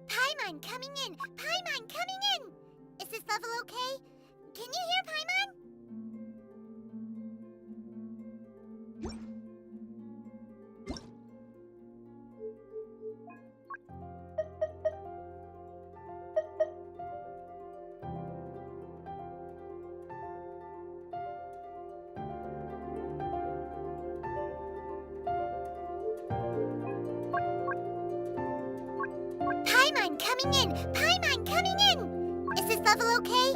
Paimon coming in! Paimon coming in! Is this level okay? Can you hear Paimon? Paimon coming in! Paimon coming in! Is this level okay?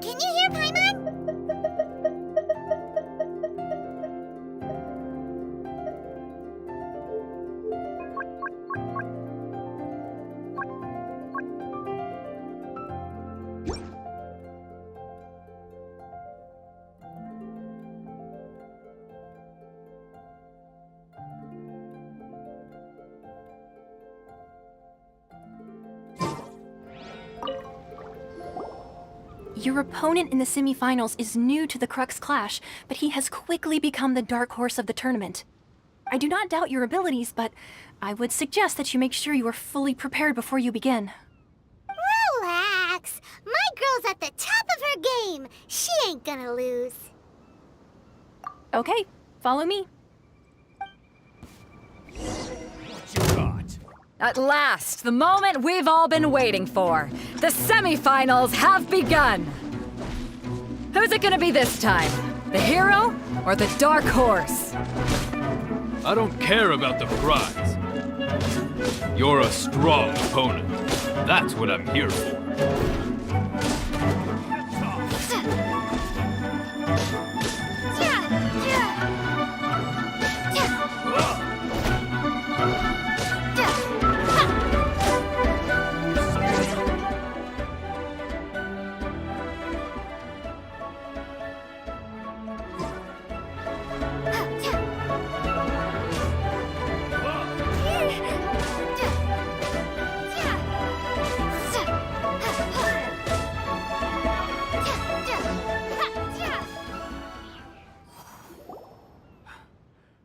Can you hear Paimon? Your opponent in the semifinals is new to the Crux Clash, but he has quickly become the dark horse of the tournament. I do not doubt your abilities, but I would suggest that you make sure you are fully prepared before you begin. Relax! My girl's at the top of her game! She ain't gonna lose. Okay, follow me. What you got? At last, the moment we've all been waiting for. The semifinals have begun. Who's it gonna be this time? The hero or the dark horse? I don't care about the prize. You're a strong opponent. That's what I'm here for.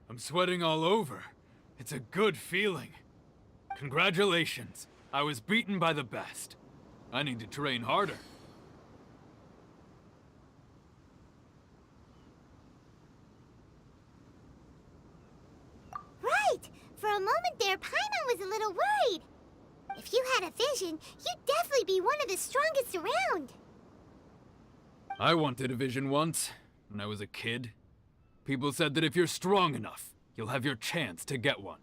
I'm sweating all over. It's a good feeling. Congratulations. I was beaten by the best. I need to train harder. Right! For a moment there, Paimon was a little worried. If you had a vision, you'd definitely be one of the strongest around. I wanted a vision once, when I was a kid. People said that if you're strong enough, you'll have your chance to get one.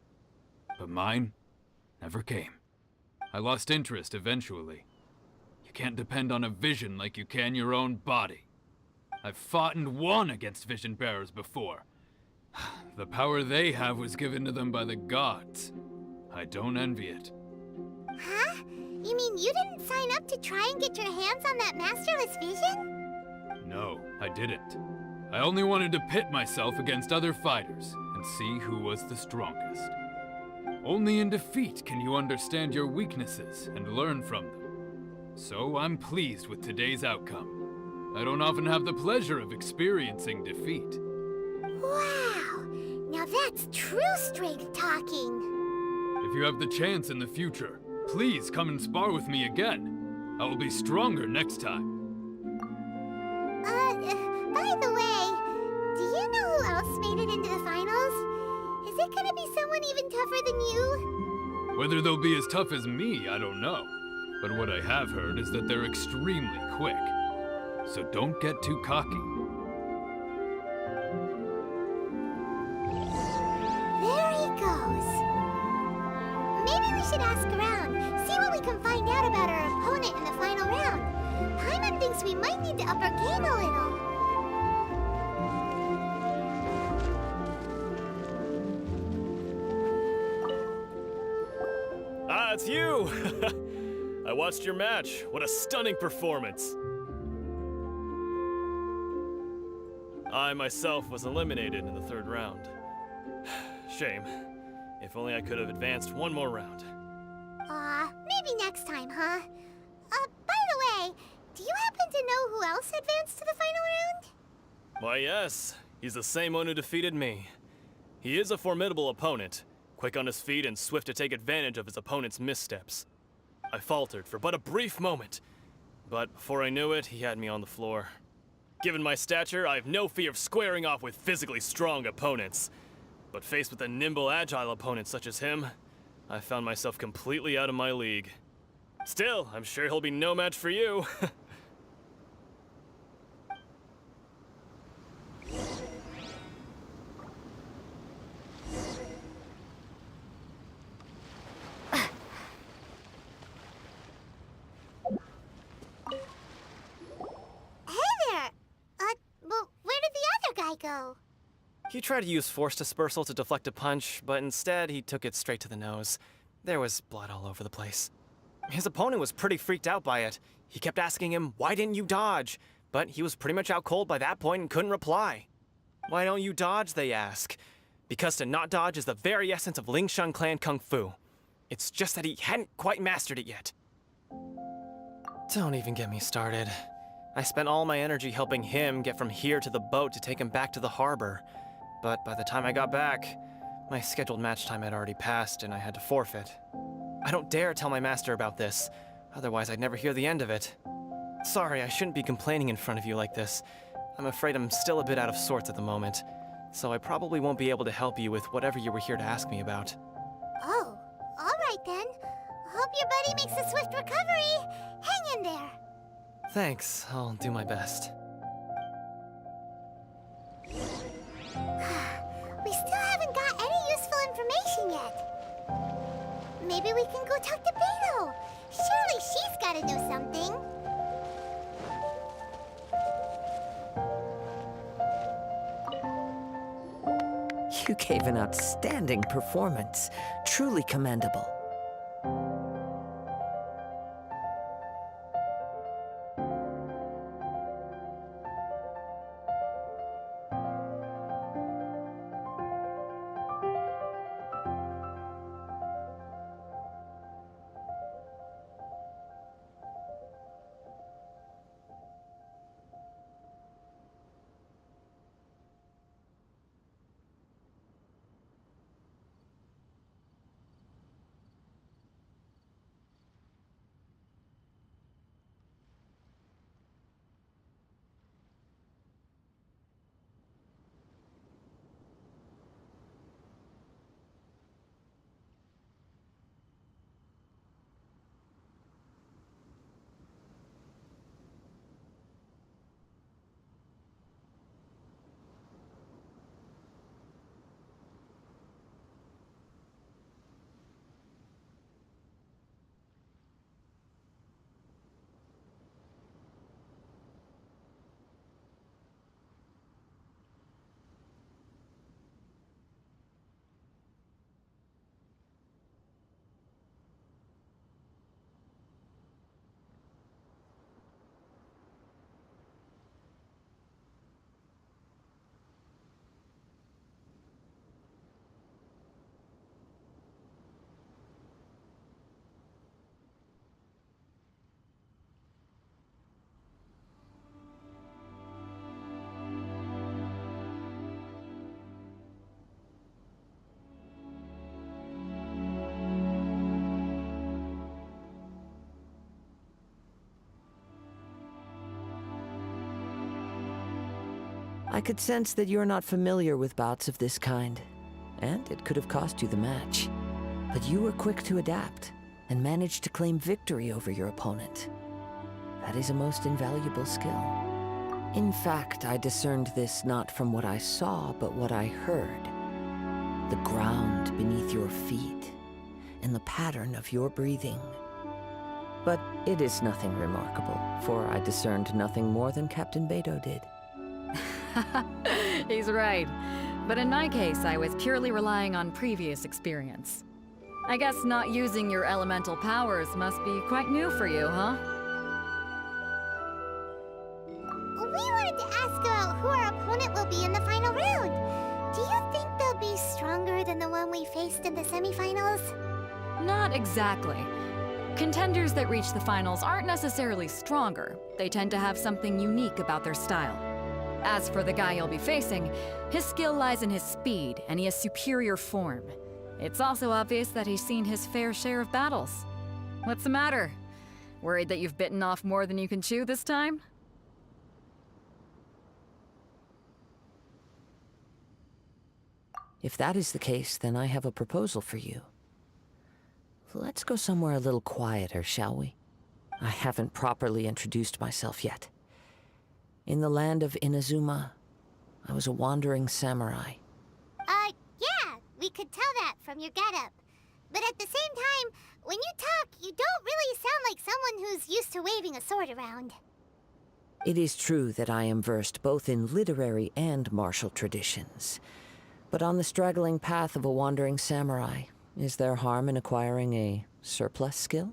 But mine never came. I lost interest eventually. You can't depend on a vision like you can your own body. I've fought and won against vision bearers before. The power they have was given to them by the gods. I don't envy it. Huh? You mean you didn't sign up to try and get your hands on that masterless vision? No, I didn't. I only wanted to pit myself against other fighters and see who was the strongest. Only in defeat can you understand your weaknesses and learn from them. So I'm pleased with today's outcome. I don't often have the pleasure of experiencing defeat. Wow! Now that's true strength talking. If you have the chance in the future, please come and spar with me again. I will be stronger next time. By the way, do you know who else made it into the finals? Is it gonna be someone even tougher than you? Whether they'll be as tough as me, I don't know. But what I have heard is that they're extremely quick. So don't get too cocky. There he goes. Maybe we should ask around, see what we can find out about our opponent in the final round. Paimon thinks we might need to up our game a little. Ah, it's you! I watched your match. What a stunning performance. I myself was eliminated in the third round. Shame. If only I could have advanced one more round. Maybe next time, huh? By the way, do you happen to know who else advanced to the final round? Why, yes. He's the same one who defeated me. He is a formidable opponent, quick on his feet and swift to take advantage of his opponent's missteps. I faltered for but a brief moment, but before I knew it, he had me on the floor. Given my stature, I have no fear of squaring off with physically strong opponents. But faced with a nimble, agile opponent such as him, I found myself completely out of my league. Still, I'm sure he'll be no match for you. Go. He tried to use force dispersal to deflect a punch, but instead he took it straight to the nose. There was blood all over the place. His opponent was pretty freaked out by it. He kept asking him, "Why didn't you dodge?" But he was pretty much out cold by that point and couldn't reply. "Why don't you dodge?" they ask. Because to not dodge is the very essence of Lingshun clan kung fu. It's just that he hadn't quite mastered it yet. Don't even get me started. I spent all my energy helping him get from here to the boat to take him back to the harbor. But by the time I got back, my scheduled match time had already passed and I had to forfeit. I don't dare tell my master about this, otherwise I'd never hear the end of it. Sorry, I shouldn't be complaining in front of you like this. I'm afraid I'm still a bit out of sorts at the moment, so I probably won't be able to help you with whatever you were here to ask me about. Oh, all right then. Hope your buddy makes a swift recovery. Hang in there. Thanks, I'll do my best. We still haven't got any useful information yet. Maybe we can go talk to Beto. Surely she's gotta know something. You gave an outstanding performance. Truly commendable. I could sense that you're not familiar with bouts of this kind, and it could have cost you the match. But you were quick to adapt, and managed to claim victory over your opponent. That is a most invaluable skill. In fact, I discerned this not from what I saw, but what I heard. The ground beneath your feet, and the pattern of your breathing. But it is nothing remarkable, for I discerned nothing more than Captain Beto did. He's right. But in my case, I was purely relying on previous experience. I guess not using your elemental powers must be quite new for you, huh? We wanted to ask about who our opponent will be in the final round. Do you think they'll be stronger than the one we faced in the semifinals? Not exactly. Contenders that reach the finals aren't necessarily stronger. They tend to have something unique about their style. As for the guy you'll be facing, his skill lies in his speed, and he has superior form. It's also obvious that he's seen his fair share of battles. What's the matter? Worried that you've bitten off more than you can chew this time? If that is the case, then I have a proposal for you. Let's go somewhere a little quieter, shall we? I haven't properly introduced myself yet. In the land of Inazuma, I was a wandering samurai. Yeah, we could tell that from your getup. But at the same time, when you talk, you don't really sound like someone who's used to waving a sword around. It is true that I am versed both in literary and martial traditions. But on the straggling path of a wandering samurai, is there harm in acquiring a surplus skill?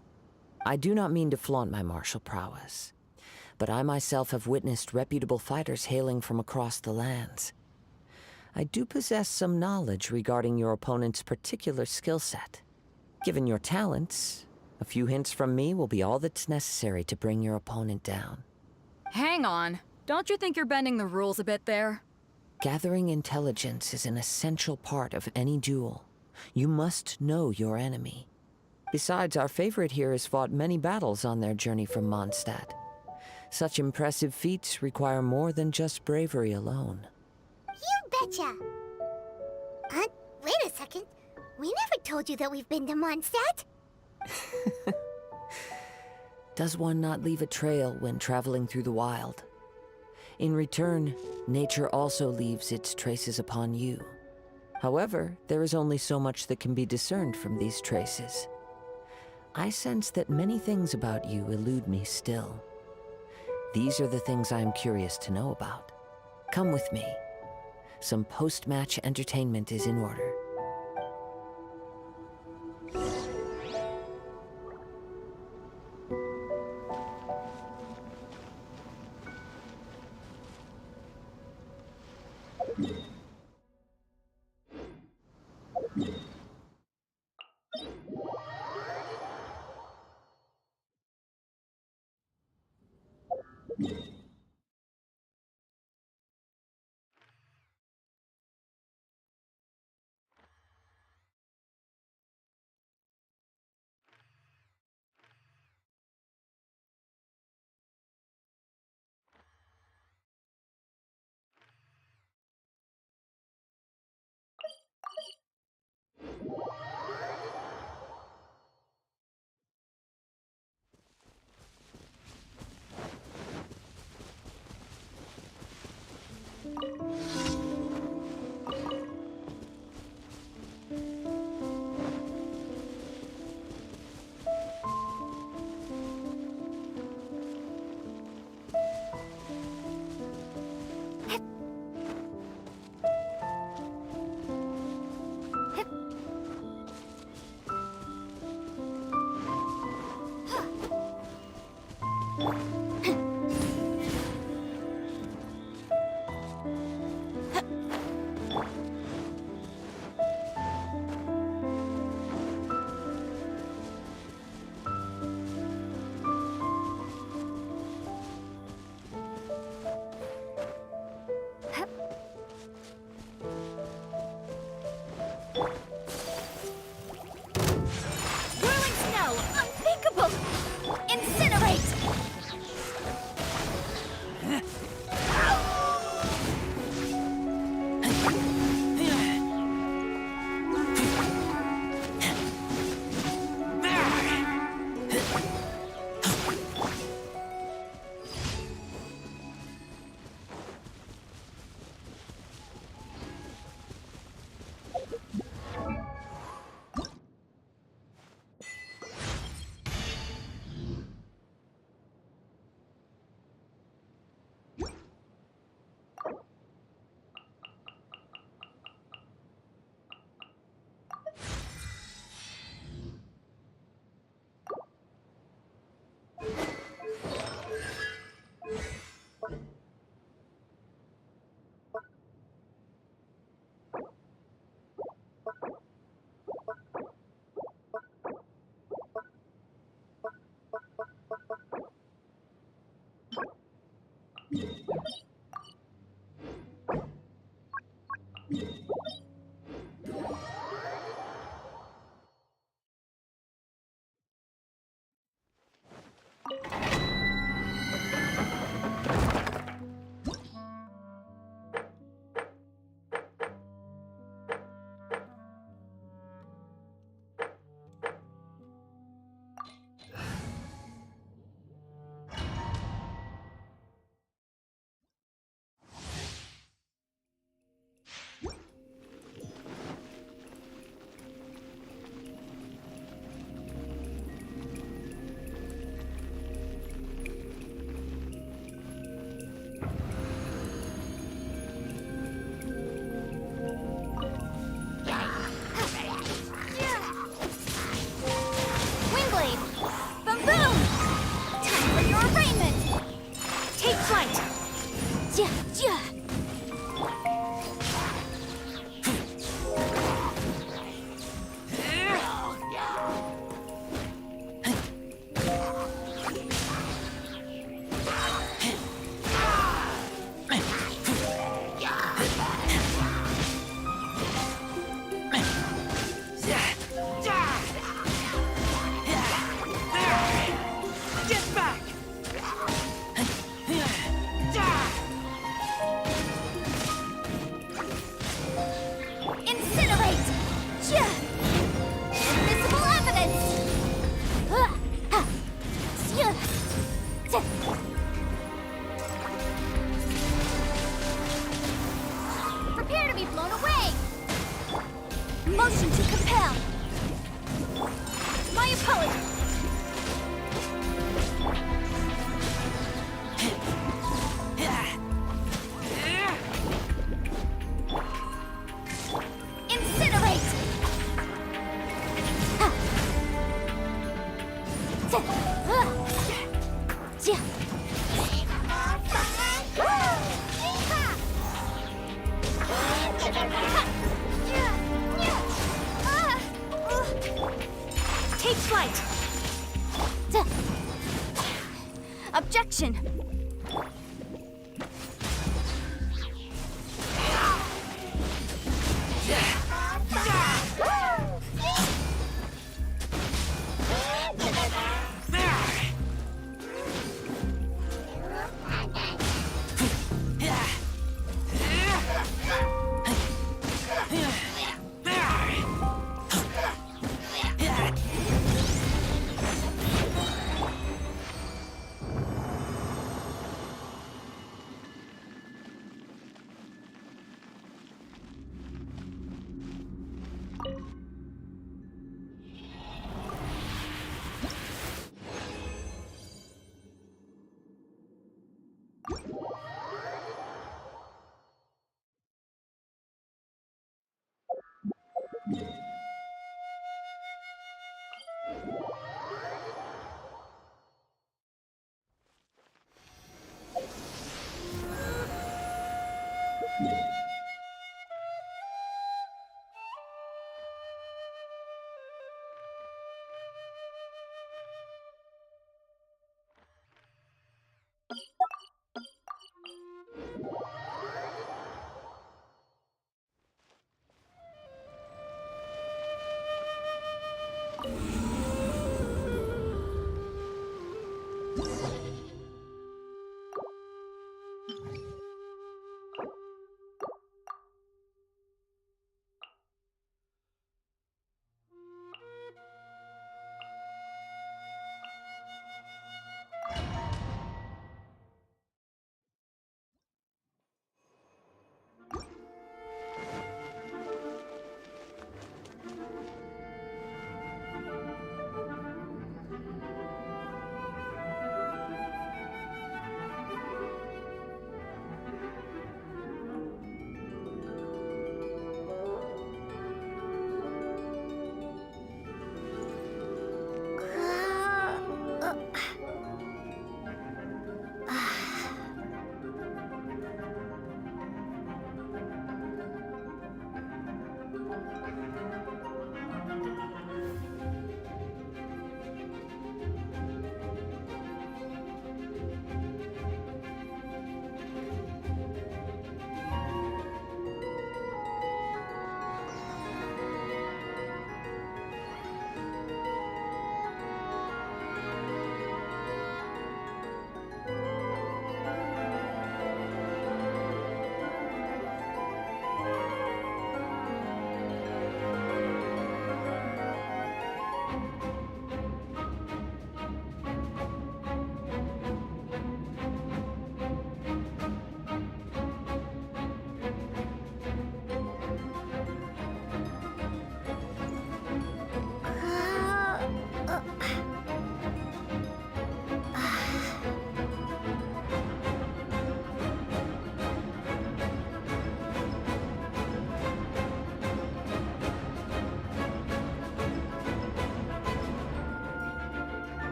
I do not mean to flaunt my martial prowess, but I myself have witnessed reputable fighters hailing from across the lands. I do possess some knowledge regarding your opponent's particular skill set. Given your talents, a few hints from me will be all that's necessary to bring your opponent down. Hang on. Don't you think you're bending the rules a bit there? Gathering intelligence is an essential part of any duel. You must know your enemy. Besides, our favorite here has fought many battles on their journey from Mondstadt. Such impressive feats require more than just bravery alone. You betcha! Wait a second. We never told you that we've been to Mondstadt. Does one not leave a trail when traveling through the wild? In return, nature also leaves its traces upon you. However, there is only so much that can be discerned from these traces. I sense that many things about you elude me still. These are the things I am curious to know about. Come with me. Some post-match entertainment is in order. Whirling snow! Unthinkable! Incinerate! Prepare to be blown away! Motion to compel! My apology! Incinerate! Take flight! Objection!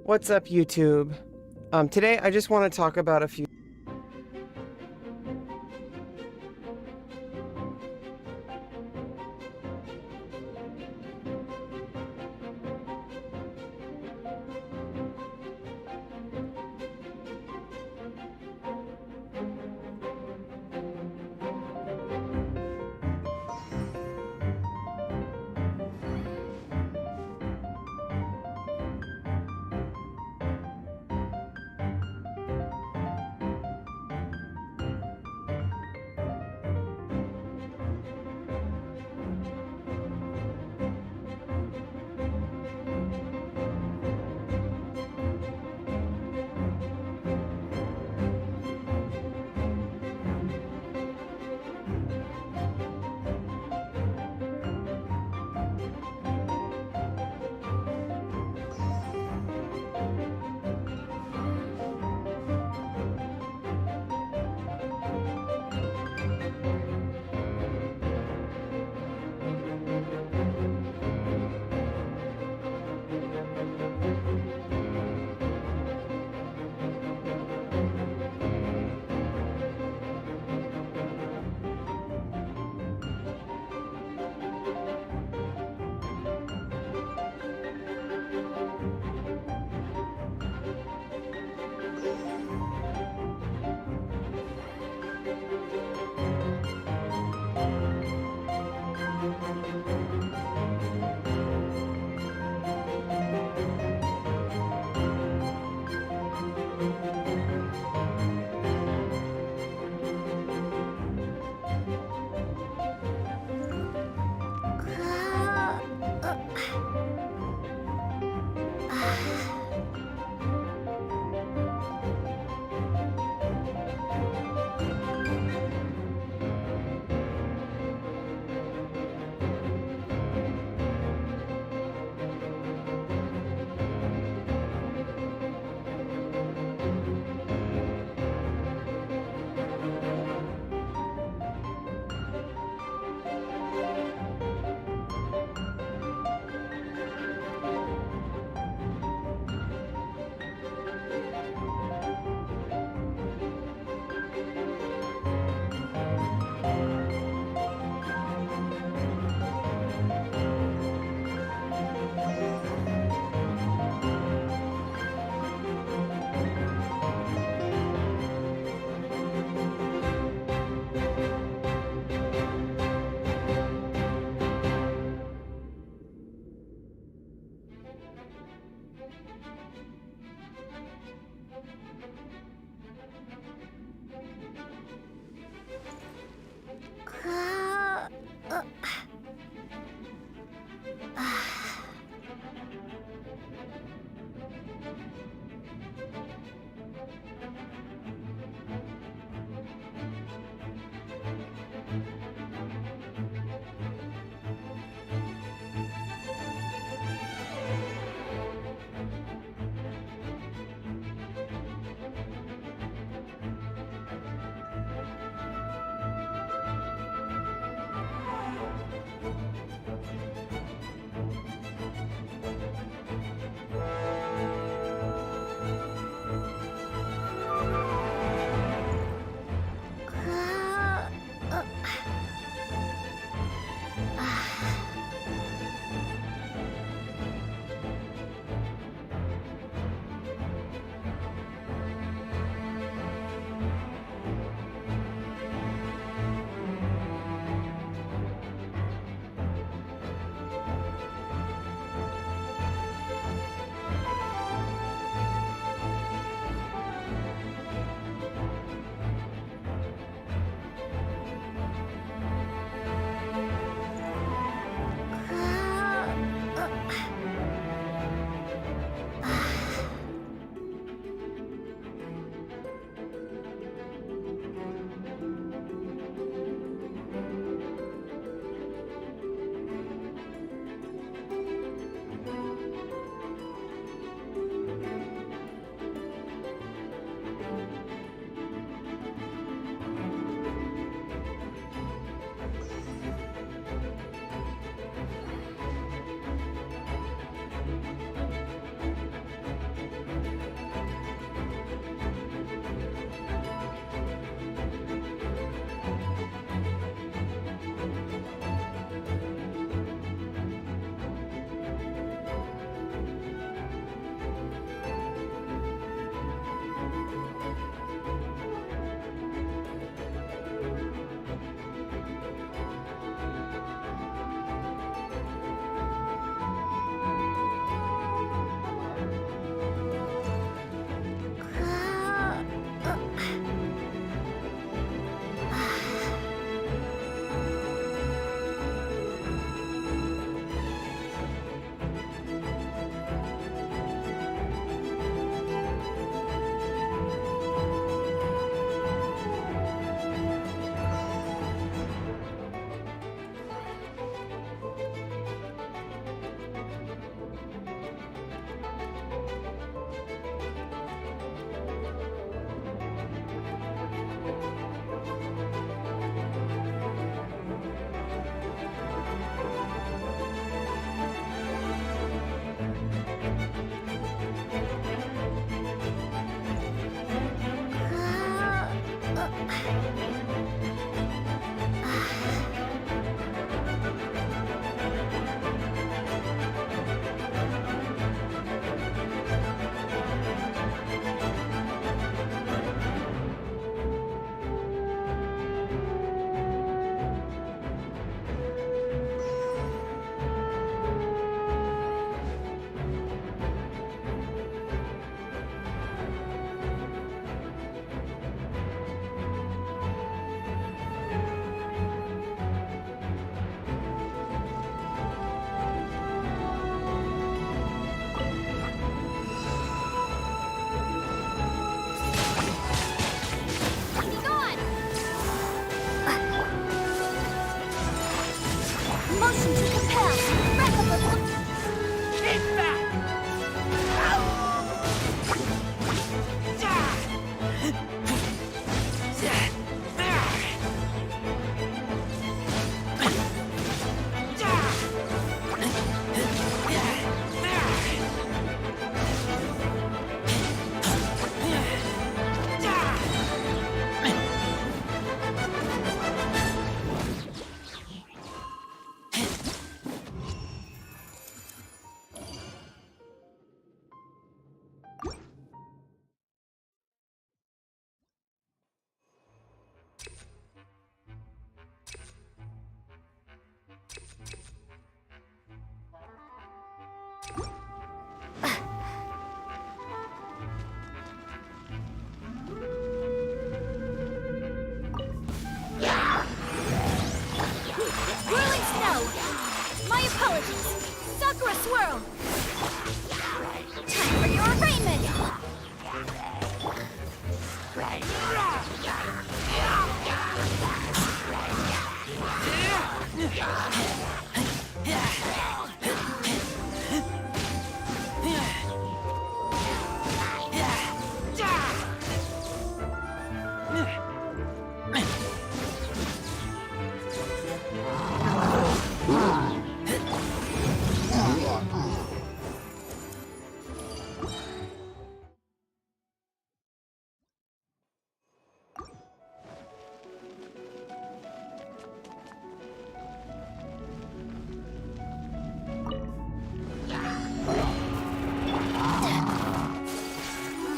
What's up, YouTube? Today I just want to talk about a few Motion to compel. Replicable. Keep back! Whirling snow. My apologies. Sakura swirl. Time for your arraignment.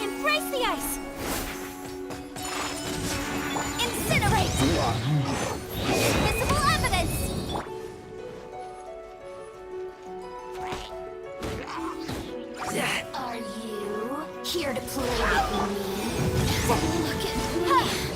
Embrace the ice. Incinerate. Invisible evidence. Are you here to play with me? Look at me.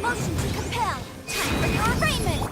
Motion to compel. Time for your arraignment.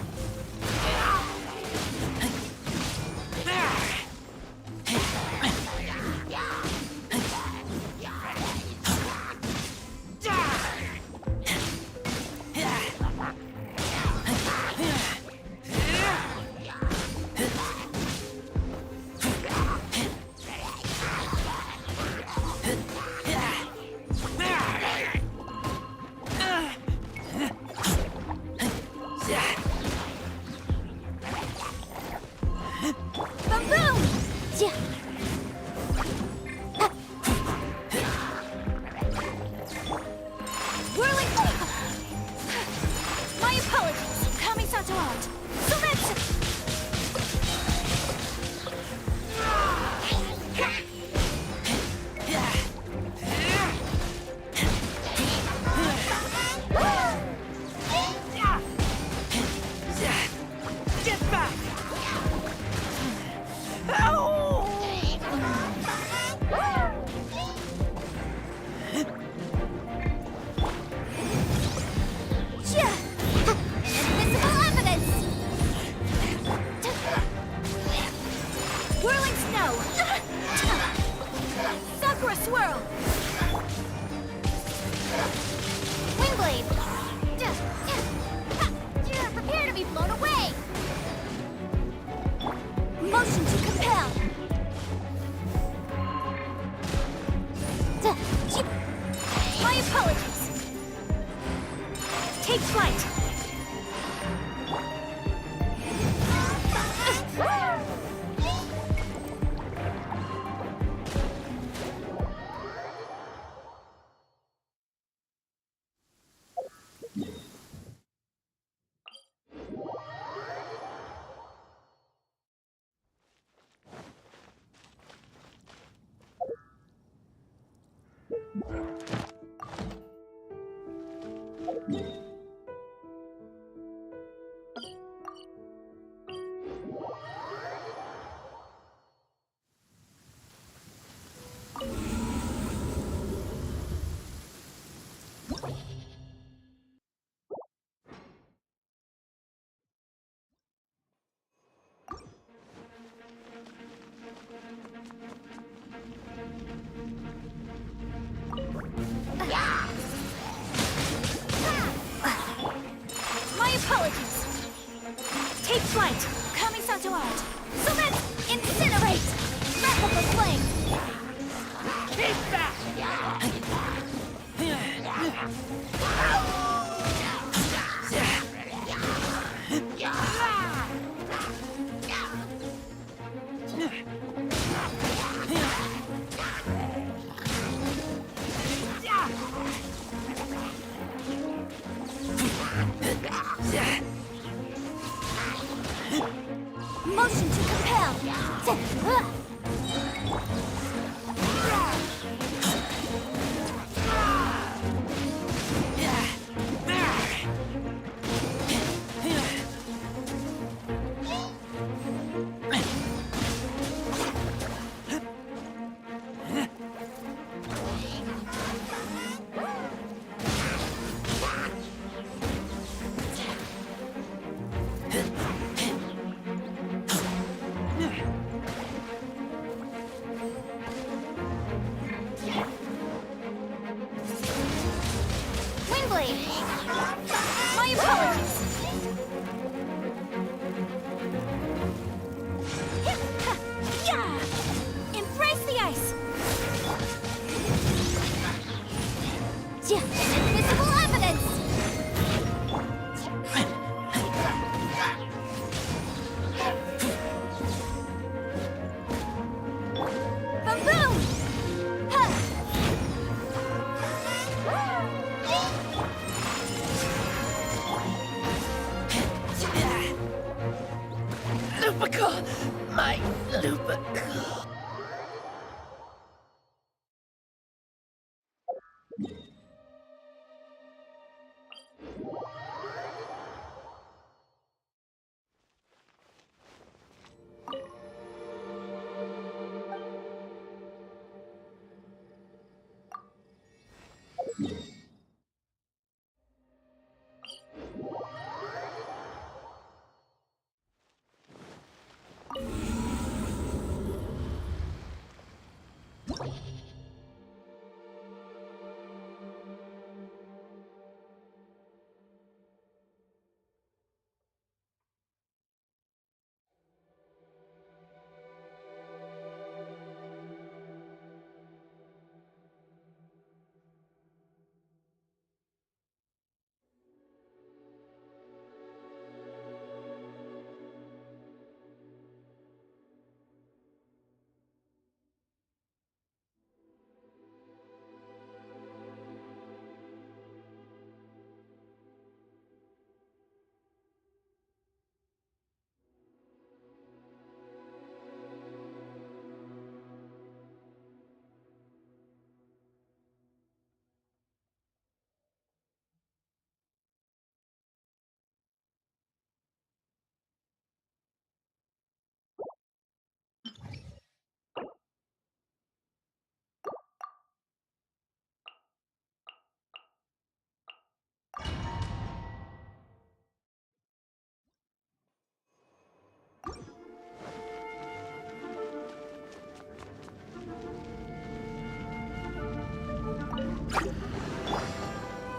right! Coming out to art! So let's incinerate! Wrap up the flame! Keep back! Motion to compel! Windblade! My apologies! Yeah! Embrace the ice! Yeah! Invisible evidence! Boom! Lupical! My Lupical!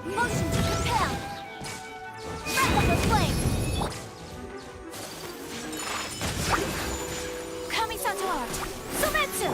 Motion to compel! Wrap up the flame! Coming out to art! Sometsu!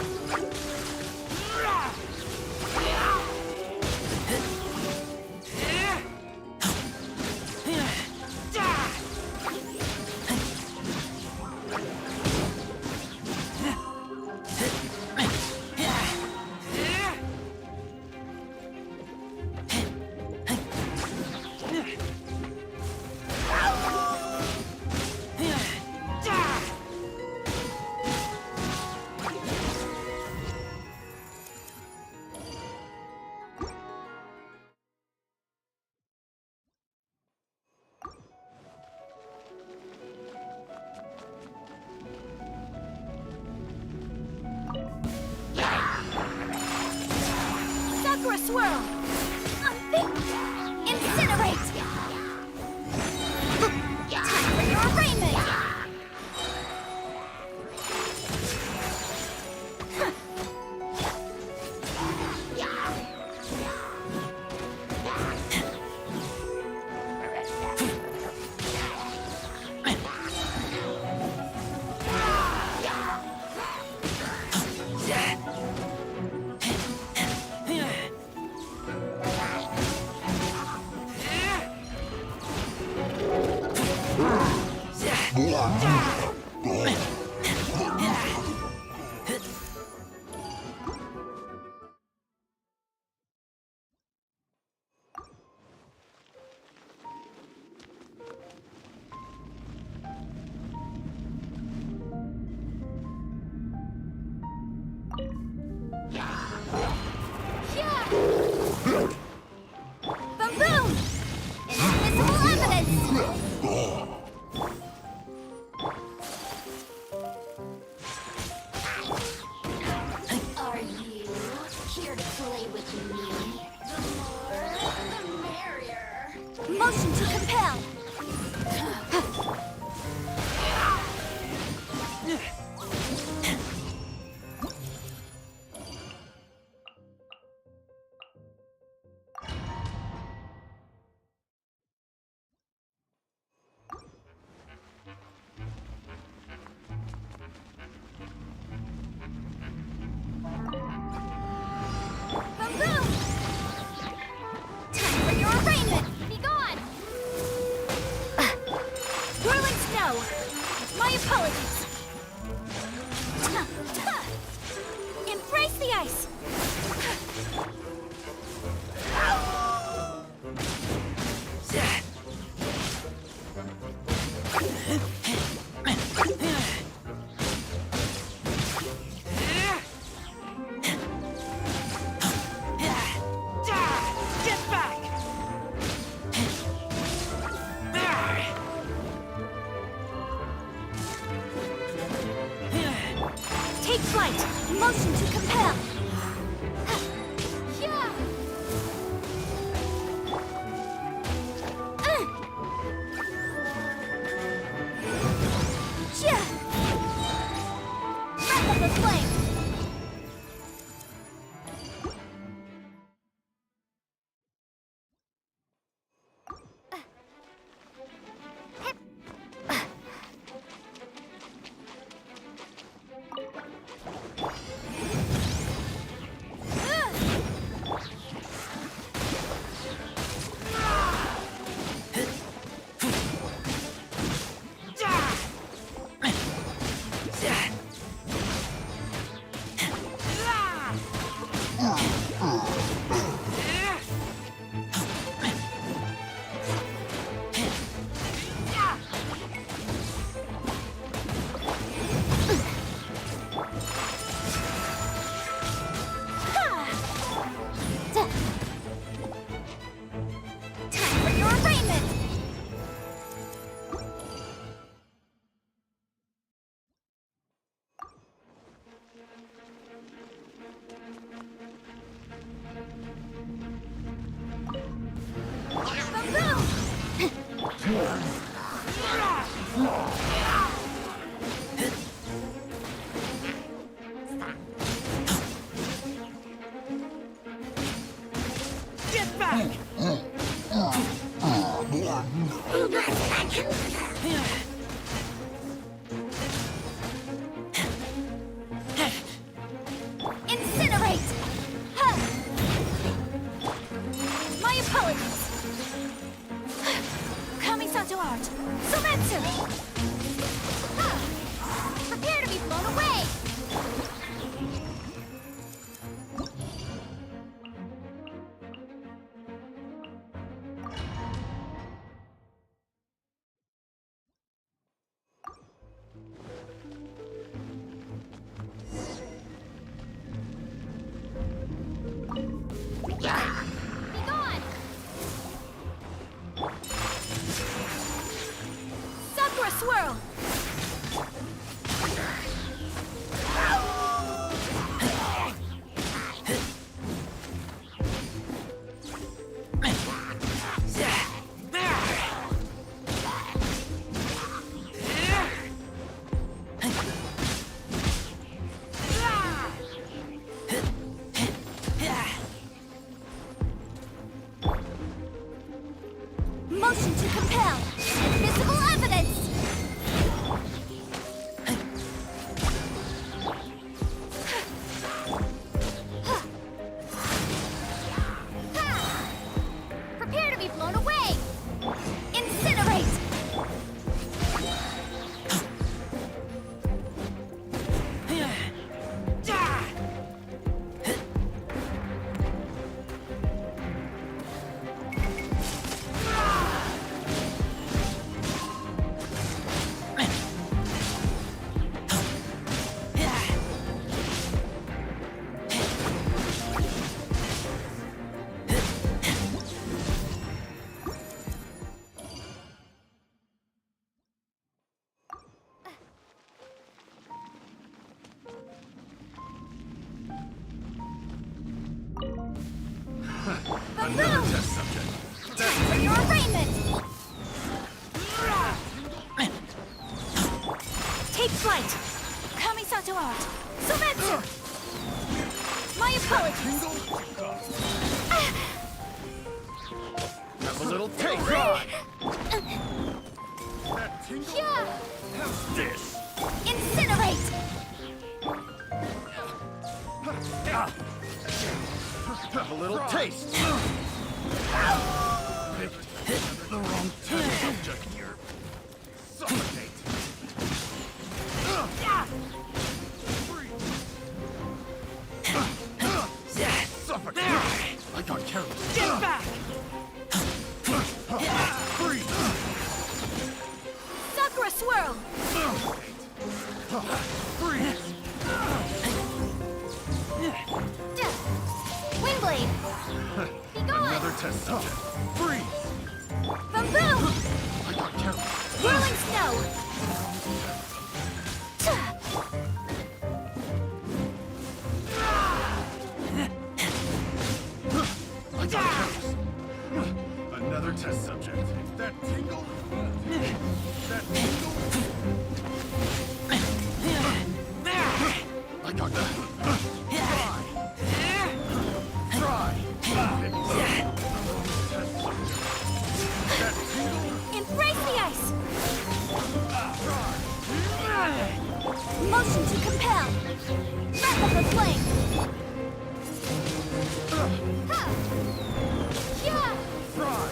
Sakura swirl! Incinerate! Time for your arraignment! go! My apologies! Embrace the ice! Get back! Take flight! Motion to compel! Yeah! Yeah! Breath of the flame! Time for your arraignment! Get back! Incinerate! Huh. My apologies! Kamisato art! Sometsu! Huh. Prepare to be blown away! Be gone! Sakura swirl! Motion to compel! Invisible evidence! Prepare to be blown away! Incinerate! Another test subject! Time for your arraignment! Take flight! Kamisato art! Sometsu! My apologies! Have a little taste! Try! Yeah! How's this? Incinerate! Have a little taste! Picked the wrong test subject here. Suffocate! swirl! Freeze! Windblade! Be gone! Another test subject. Freeze! Boom boom! I got count. Whirling snow! I got count. Another test subject. That tingle? That tingle? I got that. Try. That tingle? Embrace the ice! Motion to compel! Breath of the flame! Ha! Yeah! Try.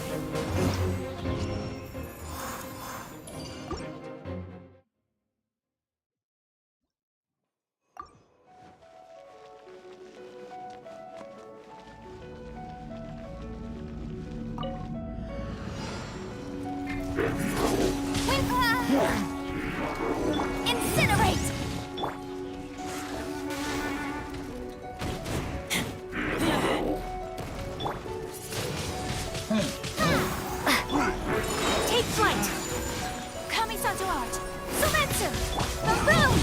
Incinerate! Take flight! Kamisato art! Sumetsu! Boom!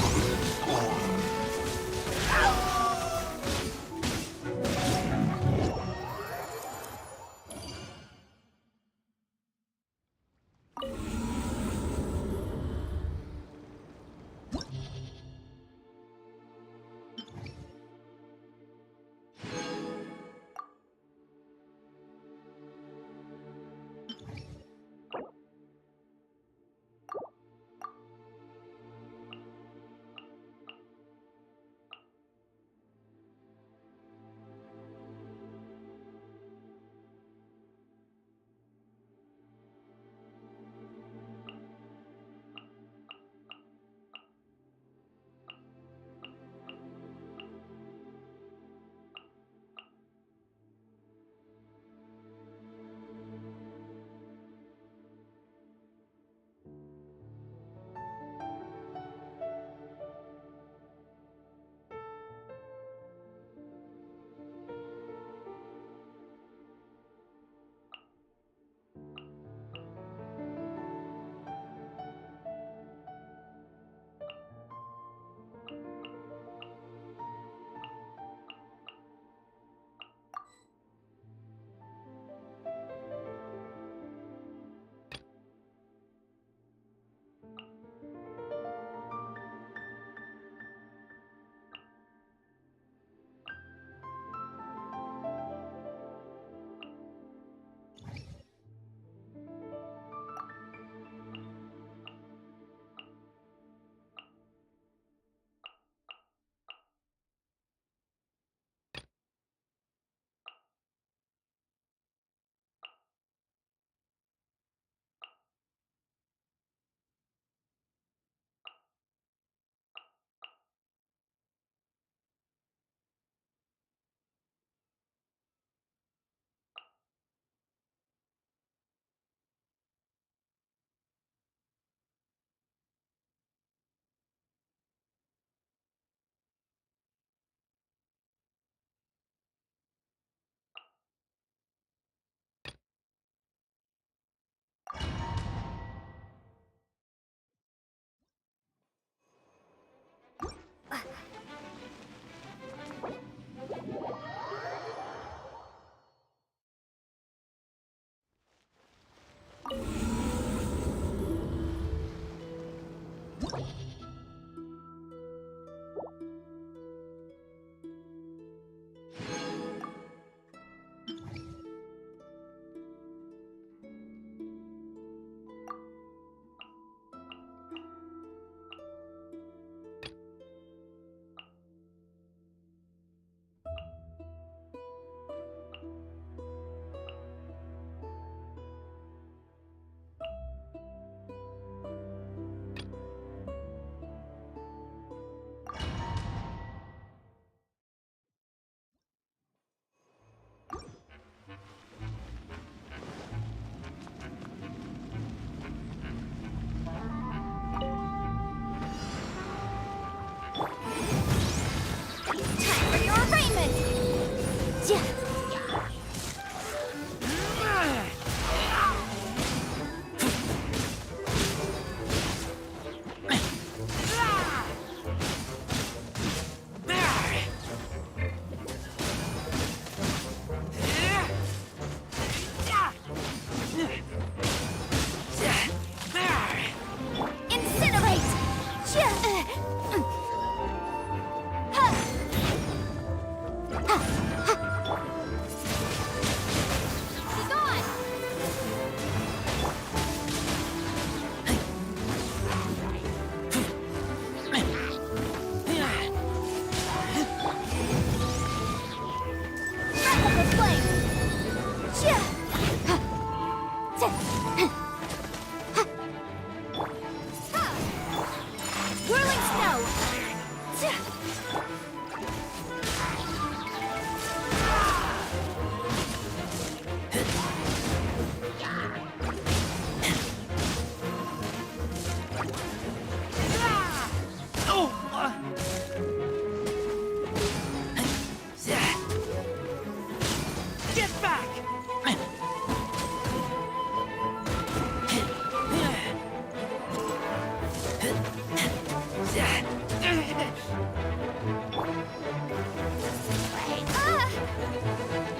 Get back!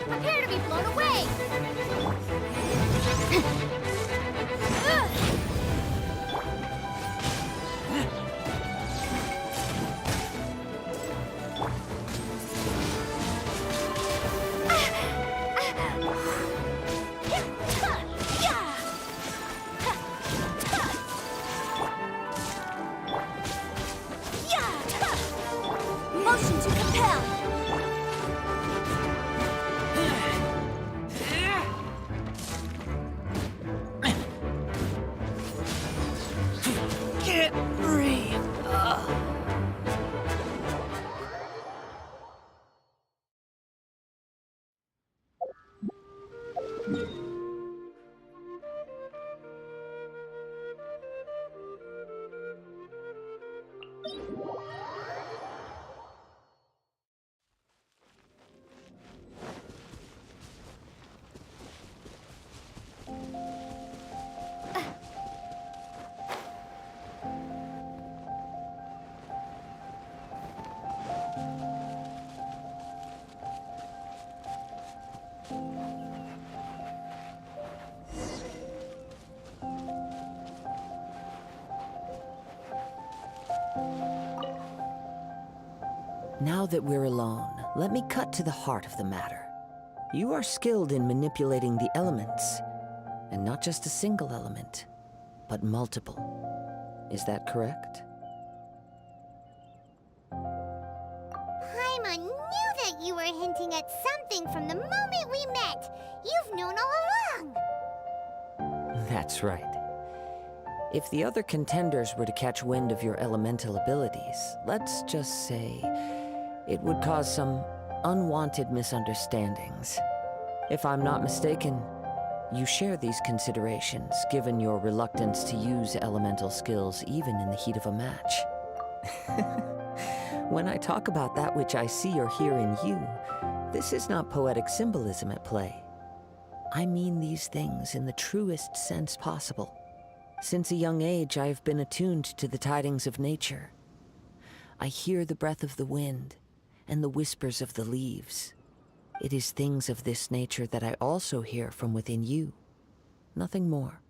Prepare to be blown away! Motion to compel! Get free! Now that we're alone, let me cut to the heart of the matter. You are skilled in manipulating the elements, and not just a single element, but multiple. Is that correct? Paimon knew that you were hinting at something from the moment we met. You've known all along. That's right. If the other contenders were to catch wind of your elemental abilities, let's just say it would cause some unwanted misunderstandings. If I'm not mistaken, you share these considerations, given your reluctance to use elemental skills even in the heat of a match. When I talk about that which I see or hear in you, this is not poetic symbolism at play. I mean these things in the truest sense possible. Since a young age, I have been attuned to the tidings of nature. I hear the breath of the wind and the whispers of the leaves. It is things of this nature that I also hear from within you. Nothing more.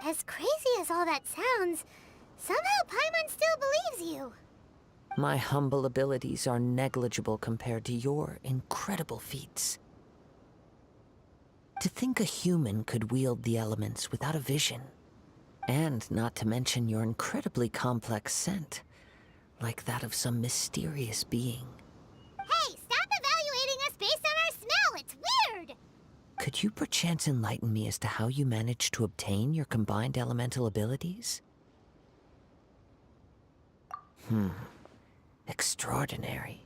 As crazy as all that sounds, somehow Paimon still believes you. My humble abilities are negligible compared to your incredible feats. To think a human could wield the elements without a vision, and not to mention your incredibly complex scent, like that of some mysterious being. Hey, stop evaluating us based on our smell! It's weird! Could you perchance enlighten me as to how you managed to obtain your combined elemental abilities? Extraordinary.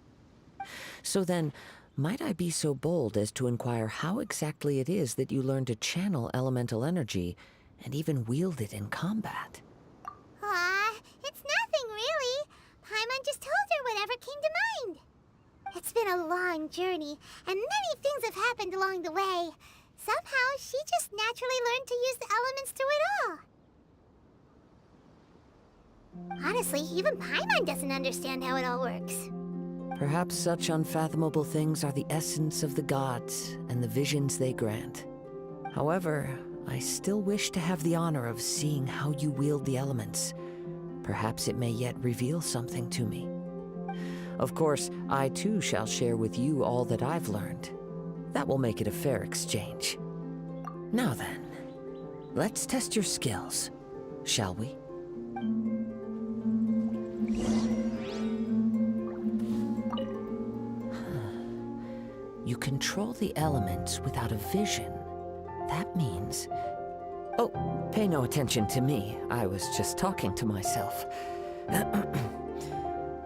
So then, might I be so bold as to inquire how exactly it is that you learned to channel elemental energy and even wield it in combat? It's nothing really. Paimon just told her whatever came to mind. It's been a long journey, and many things have happened along the way. Somehow, she just naturally learned to use the elements through it all. Honestly, even Paimon doesn't understand how it all works. Perhaps such unfathomable things are the essence of the gods and the visions they grant. However, I still wish to have the honor of seeing how you wield the elements. Perhaps it may yet reveal something to me. Of course, I too shall share with you all that I've learned. That will make it a fair exchange. Now then, let's test your skills, shall we? You control the elements without a vision. That means... Oh, pay no attention to me. I was just talking to myself.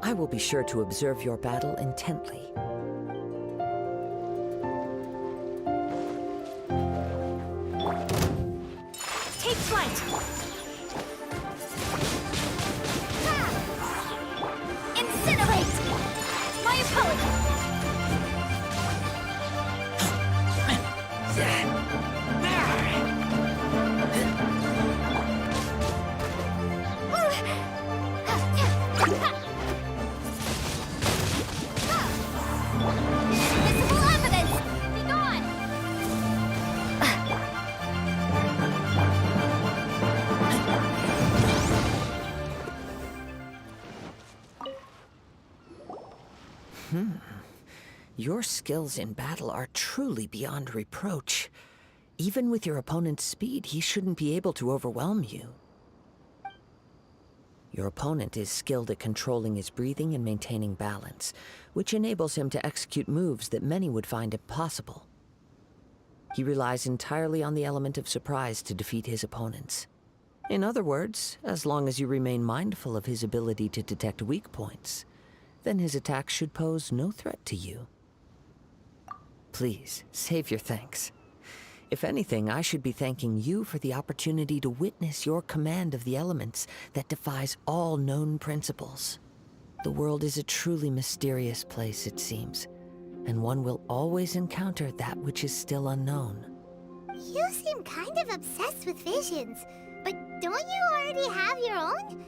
I will be sure to observe your battle intently. Take flight! Your skills in battle are truly beyond reproach. Even with your opponent's speed, he shouldn't be able to overwhelm you. Your opponent is skilled at controlling his breathing and maintaining balance, which enables him to execute moves that many would find impossible. He relies entirely on the element of surprise to defeat his opponents. In other words, as long as you remain mindful of his ability to detect weak points, then his attacks should pose no threat to you. Please, save your thanks. If anything, I should be thanking you for the opportunity to witness your command of the elements that defies all known principles. The world is a truly mysterious place, it seems, and one will always encounter that which is still unknown. You seem kind of obsessed with visions, but don't you already have your own?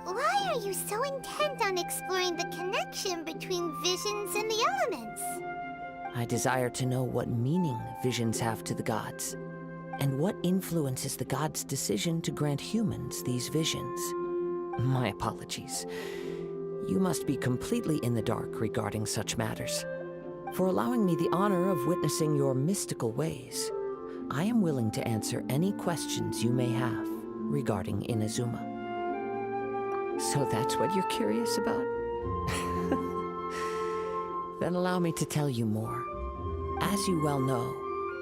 Why are you so intent on exploring the connection between visions and the elements? I desire to know what meaning visions have to the gods, and what influences the gods' decision to grant humans these visions. My apologies. You must be completely in the dark regarding such matters. For allowing me the honor of witnessing your mystical ways, I am willing to answer any questions you may have regarding Inazuma. So that's what you're curious about? Then allow me to tell you more. As you well know,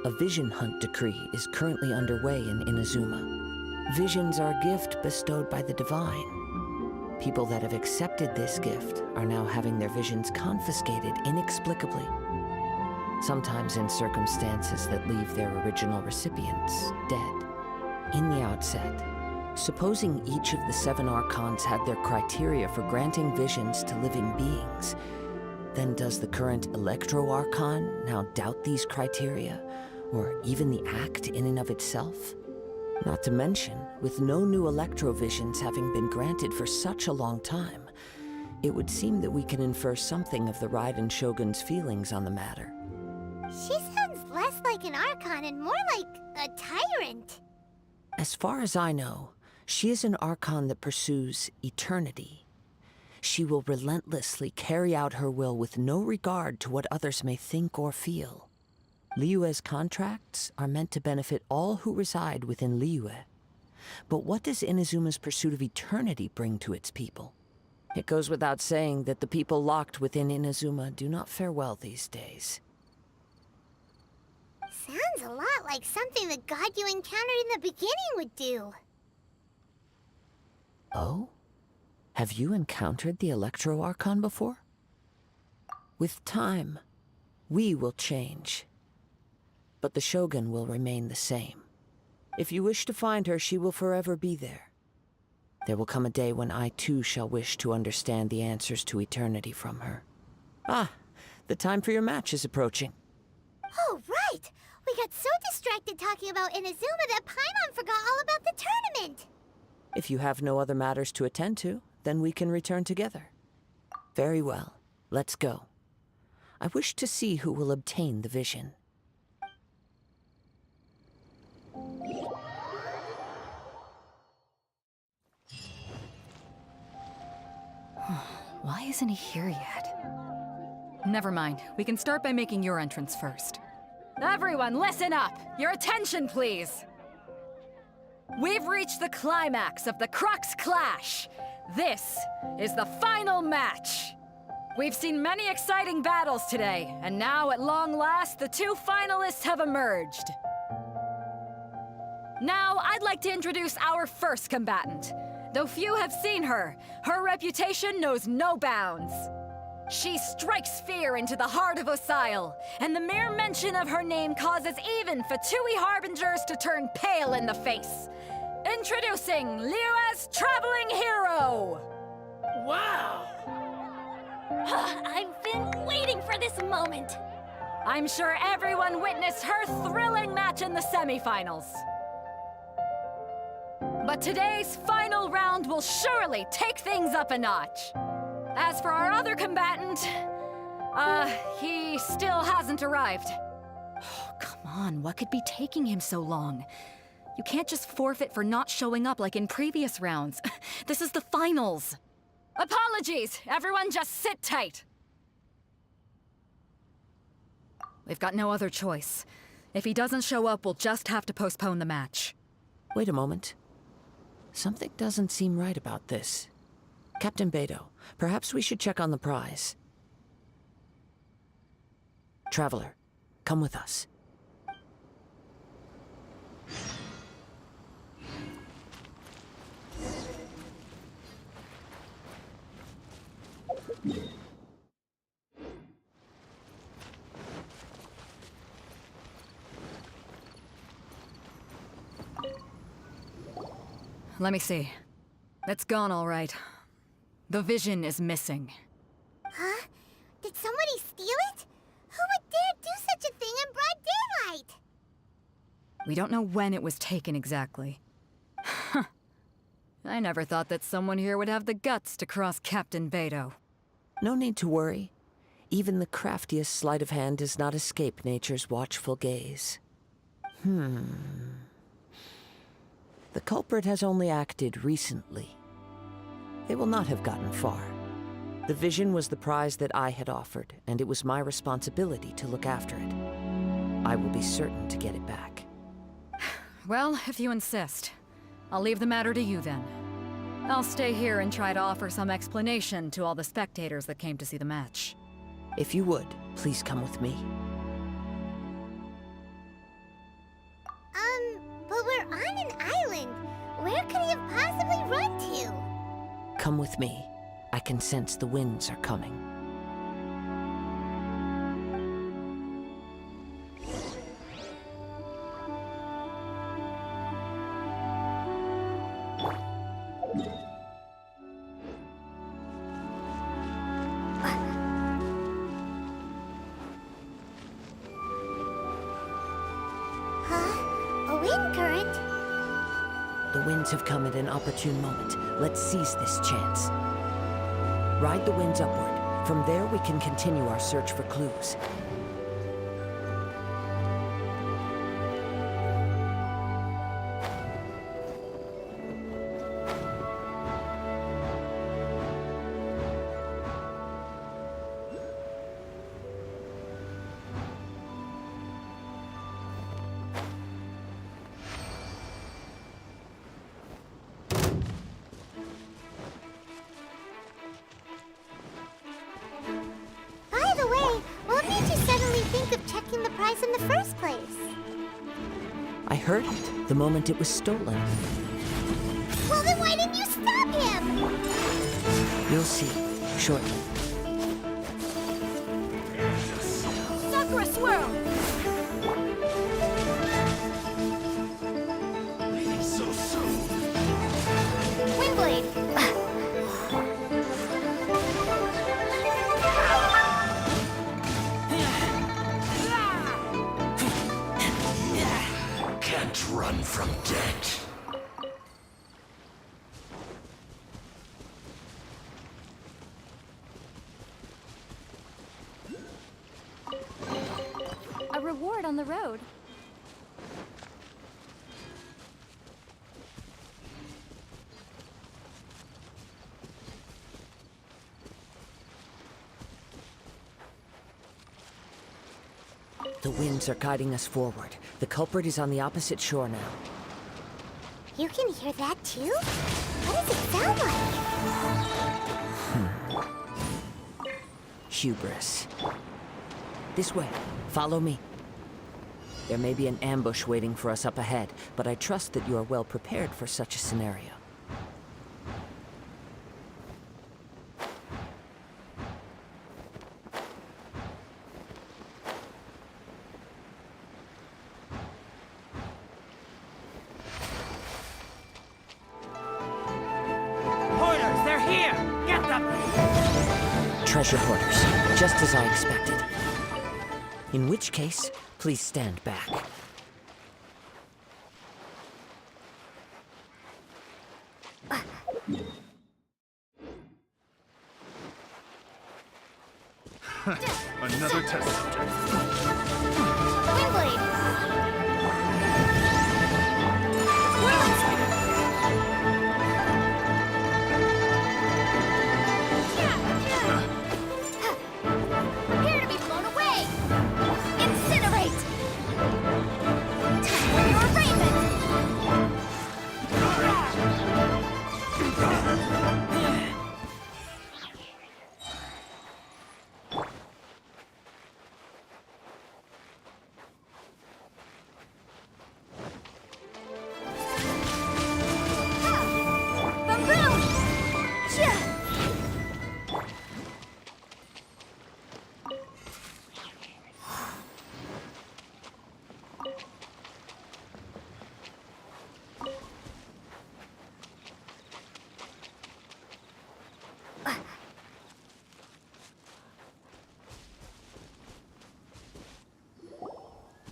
a vision hunt decree is currently underway in Inazuma. Visions are a gift bestowed by the divine. People that have accepted this gift are now having their visions confiscated inexplicably. Sometimes in circumstances that leave their original recipients dead. In the outset, supposing each of the 7 archons had their criteria for granting visions to living beings, then does the current Electro-Archon now doubt these criteria, or even the act in and of itself? Not to mention, with no new Electrovisions having been granted for such a long time, it would seem that we can infer something of the Raiden Shogun's feelings on the matter. She sounds less like an Archon and more like a tyrant. As far as I know, she is an Archon that pursues eternity. She will relentlessly carry out her will with no regard to what others may think or feel. Liyue's contracts are meant to benefit all who reside within Liyue. But what does Inazuma's pursuit of eternity bring to its people? It goes without saying that the people locked within Inazuma do not fare well these days. Sounds a lot like something the god you encountered in the beginning would do. Oh? Have you encountered the Electro-Archon before? With time, we will change. But the Shogun will remain the same. If you wish to find her, she will forever be there. There will come a day when I too shall wish to understand the answers to eternity from her. Ah, the time for your match is approaching. Oh, right! We got so distracted talking about Inazuma that Paimon forgot all about the tournament! If you have no other matters to attend to, then we can return together. Very well. Let's go. I wish to see who will obtain the vision. Why isn't he here yet? Never mind. We can start by making your entrance first. Everyone, listen up! Your attention, please! We've reached the climax of the Crux Clash! This is the final match! We've seen many exciting battles today, and now at long last, the 2 finalists have emerged. Now, I'd like to introduce our first combatant. Though few have seen her, her reputation knows no bounds. She strikes fear into the heart of Osile, and the mere mention of her name causes even Fatui Harbingers to turn pale in the face. Introducing Liyue's traveling hero! Wow! I've been waiting for this moment. I'm sure everyone witnessed her thrilling match in the semifinals. But today's final round will surely take things up a notch. As for our other combatant, he still hasn't arrived. Oh, come on, what could be taking him so long? You can't just forfeit for not showing up like in previous rounds. This is the finals. Apologies! Everyone just sit tight. We've got no other choice. If he doesn't show up, we'll just have to postpone the match. Wait a moment. Something doesn't seem right about this. Captain Beto, perhaps we should check on the prize. Traveler, come with us. Let me see. It's gone all right. The vision is missing. Huh? Did somebody steal it? Who would dare do such a thing in broad daylight? We don't know when it was taken exactly. I never thought that someone here would have the guts to cross Captain Beto. No need to worry. Even the craftiest sleight of hand does not escape nature's watchful gaze. The culprit has only acted recently. They will not have gotten far. The vision was the prize that I had offered, and it was my responsibility to look after it. I will be certain to get it back. Well, if you insist. I'll leave the matter to you then. I'll stay here and try to offer some explanation to all the spectators that came to see the match. If you would, please come with me. But we're on an island. Where could he have possibly run to? Come with me. I can sense the winds are coming. Huh? A wind current? The winds have come at an opportune moment. Let's seize this chance. Ride the winds upward. From there, we can continue our search for clues. By the way, what made you suddenly think of checking the prize in the first place? I heard it the moment it was stolen. Well, then why didn't you stop him? You'll see shortly. Sakura swirl! So soon. Windblade! Can't run from death. A reward on the road. The winds are guiding us forward. The culprit is on the opposite shore now. You can hear that too? What does it sound like? Hubris. This way. Follow me. There may be an ambush waiting for us up ahead, but I trust that you are well prepared for such a scenario. Hoarders, they're here! Get them! Treasure hoarders, just as I expected. In which case, please stand back. Another test subject. Windblade! Prepare to be blown away! Inside!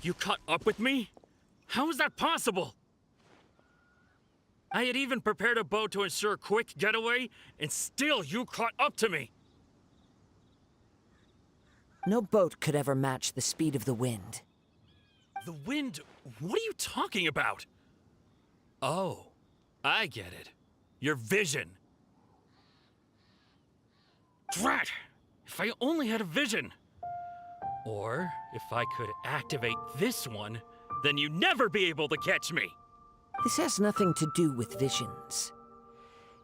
You caught up with me? How is that possible? I had even prepared a boat to ensure a quick getaway, and still you caught up to me. No boat could ever match the speed of the wind. The wind? What are you talking about? Oh, I get it. Your vision. Drat! If I only had a vision. Or, if I could activate this one, then you'd never be able to catch me. This has nothing to do with visions.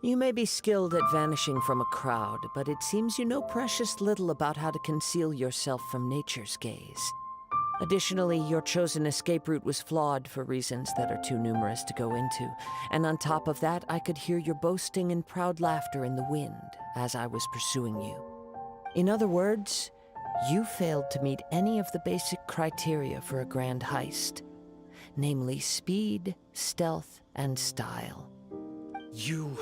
You may be skilled at vanishing from a crowd, but it seems you know precious little about how to conceal yourself from nature's gaze. Additionally, your chosen escape route was flawed for reasons that are too numerous to go into, and on top of that, I could hear your boasting and proud laughter in the wind as I was pursuing you. In other words, you failed to meet any of the basic criteria for a grand heist, namely speed, stealth, and style. You...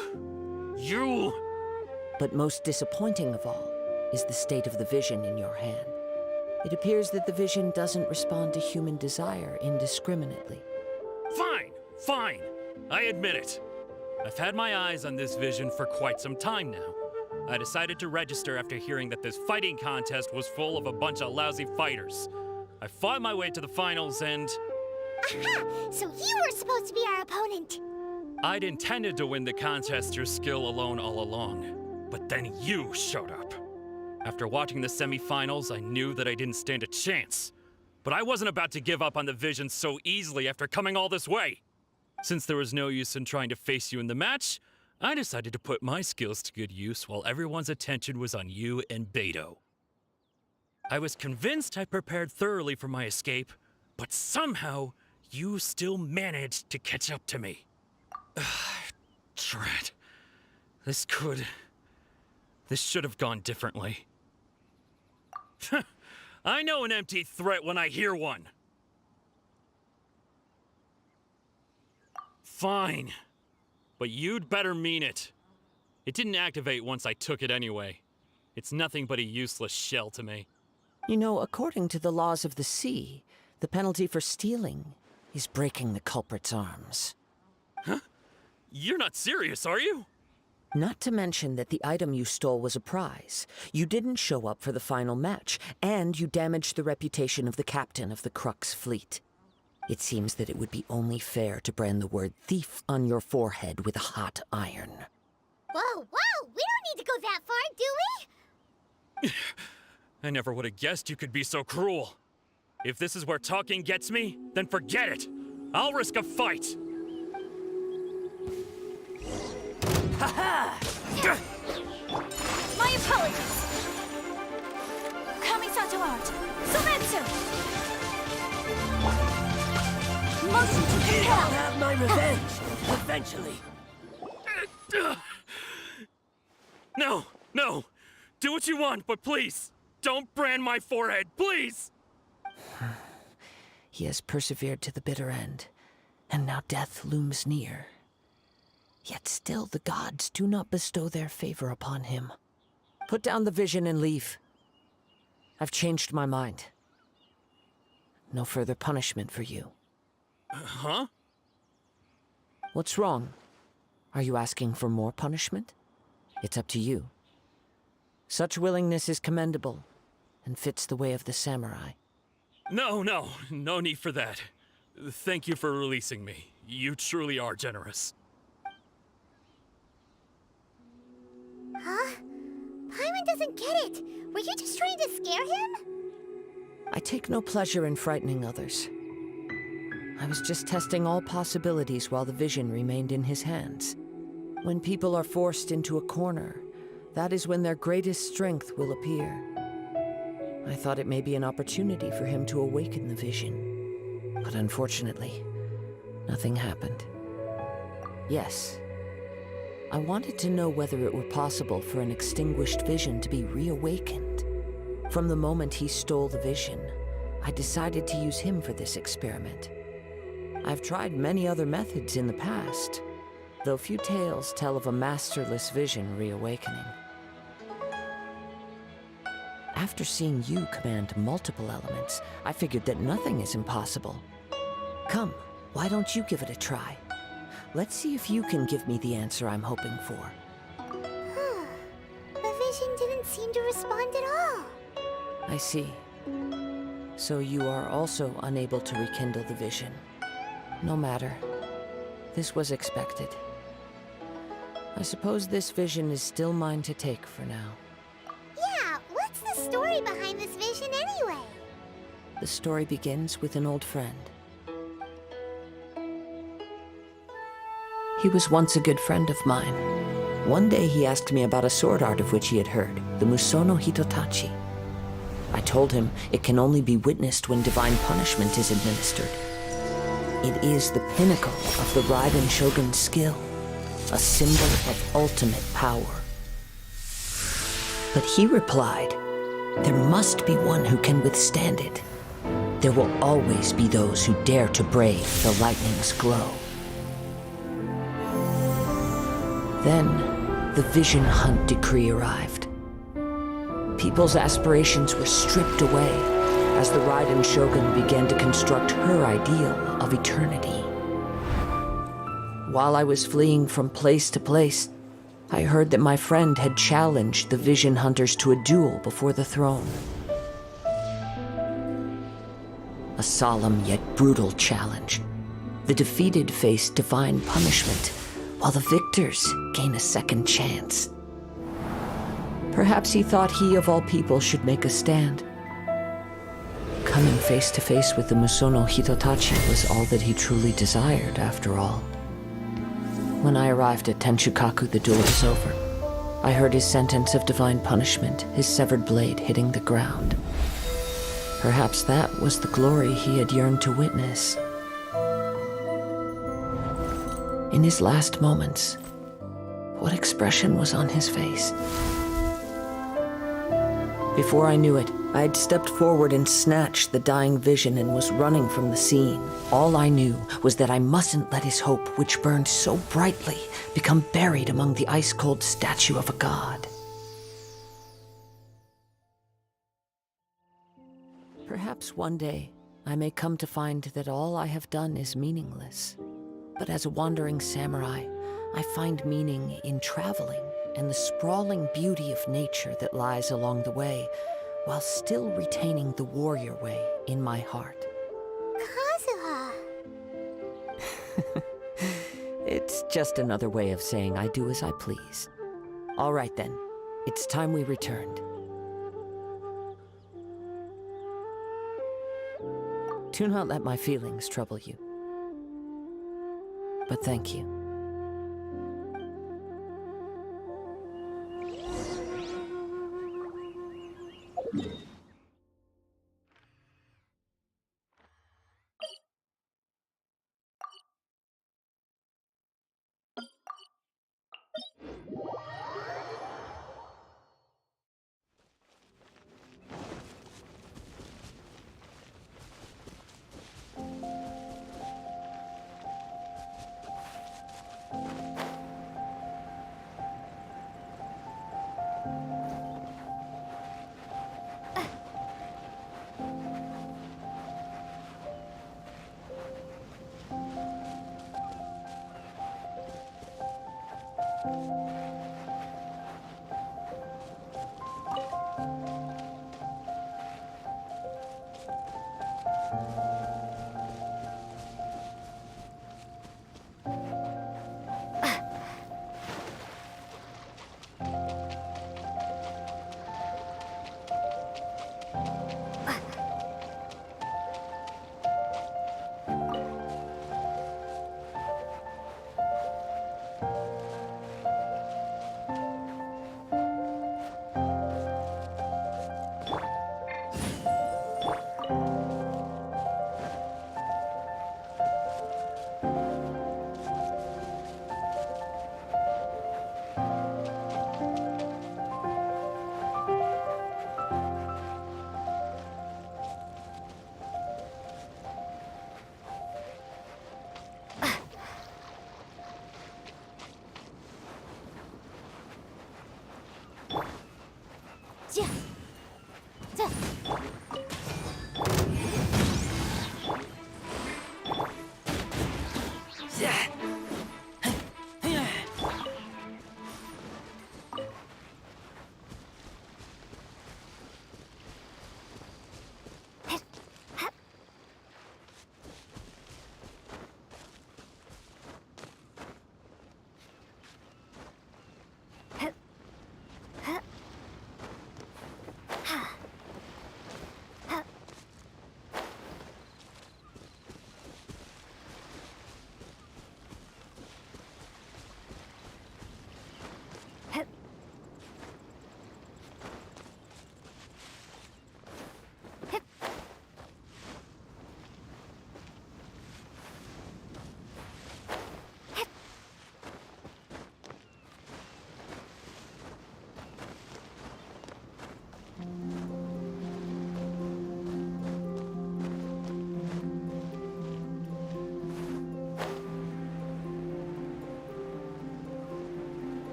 But most disappointing of all is the state of the vision in your hand. It appears that the vision doesn't respond to human desire indiscriminately. Fine. I admit it. I've had my eyes on this vision for quite some time now. I decided to register after hearing that this fighting contest was full of a bunch of lousy fighters. I fought my way to the finals and... Aha! So you were supposed to be our opponent! I'd intended to win the contest through skill alone all along. But then you showed up. After watching the semifinals, I knew that I didn't stand a chance. But I wasn't about to give up on the vision so easily after coming all this way. Since there was no use in trying to face you in the match, I decided to put my skills to good use while everyone's attention was on you and Beto. I was convinced I prepared thoroughly for my escape, but somehow you still managed to catch up to me. Drat. This should have gone differently. I know an empty threat when I hear one. Fine. But you'd better mean it. It didn't activate once I took it anyway. It's nothing but a useless shell to me. You know, according to the laws of the sea, the penalty for stealing is breaking the culprit's arms. Huh? You're not serious, are you? Not to mention that the item you stole was a prize. You didn't show up for the final match, and you damaged the reputation of the captain of the Crux fleet. It seems that it would be only fair to brand the word thief on your forehead with a hot iron. Whoa! We don't need to go that far, do we? I never would have guessed you could be so cruel. If this is where talking gets me, then forget it. I'll risk a fight. My apologies. Kamisato art. Sometsu. Motion to compel. I'll have my revenge, eventually. No. Do what you want, but please, don't brand my forehead, please! He has persevered to the bitter end, and now death looms near. Yet still the gods do not bestow their favor upon him. Put down the vision and leave. I've changed my mind. No further punishment for you. Huh? What's wrong? Are you asking for more punishment? It's up to you. Such willingness is commendable, and fits the way of the samurai. No need for that. Thank you for releasing me. You truly are generous. Huh? Paimon doesn't get it. Were you just trying to scare him? I take no pleasure in frightening others. I was just testing all possibilities while the vision remained in his hands. When people are forced into a corner, that is when their greatest strength will appear. I thought it may be an opportunity for him to awaken the vision, but unfortunately, nothing happened. Yes, I wanted to know whether it were possible for an extinguished vision to be reawakened. From the moment he stole the vision, I decided to use him for this experiment. I've tried many other methods in the past, though few tales tell of a masterless vision reawakening. After seeing you command multiple elements, I figured that nothing is impossible. Come, why don't you give it a try? Let's see if you can give me the answer I'm hoping for. The vision didn't seem to respond at all. I see. So you are also unable to rekindle the vision. No matter. This was expected. I suppose this vision is still mine to take for now. Yeah, what's the story behind this vision anyway? The story begins with an old friend. He was once a good friend of mine. One day he asked me about a sword art of which he had heard, the Musono Hitotachi. I told him it can only be witnessed when divine punishment is administered. It is the pinnacle of the Raiden Shogun's skill, a symbol of ultimate power. But he replied, there must be one who can withstand it. There will always be those who dare to brave the lightning's glow. Then, the Vision Hunt decree arrived. People's aspirations were stripped away as the Raiden Shogun began to construct her ideal of eternity. While I was fleeing from place to place, I heard that my friend had challenged the Vision Hunters to a duel before the throne. A solemn yet brutal challenge. The defeated face divine punishment, while the victors gain a second chance. Perhaps he thought he of all people should make a stand. Coming face to face with the Musono Hitotachi was all that he truly desired, after all. When I arrived at Tenshukaku, the duel was over. I heard his sentence of divine punishment, his severed blade hitting the ground. Perhaps that was the glory he had yearned to witness. In his last moments, what expression was on his face? Before I knew it, I had stepped forward and snatched the dying vision and was running from the scene. All I knew was that I mustn't let his hope, which burned so brightly, become buried among the ice-cold statue of a god. Perhaps one day, I may come to find that all I have done is meaningless. But as a wandering samurai, I find meaning in traveling and the sprawling beauty of nature that lies along the way, while still retaining the warrior way in my heart. Kazuha. It's just another way of saying I do as I please. All right then, it's time we returned. Do not let my feelings trouble you. But thank you.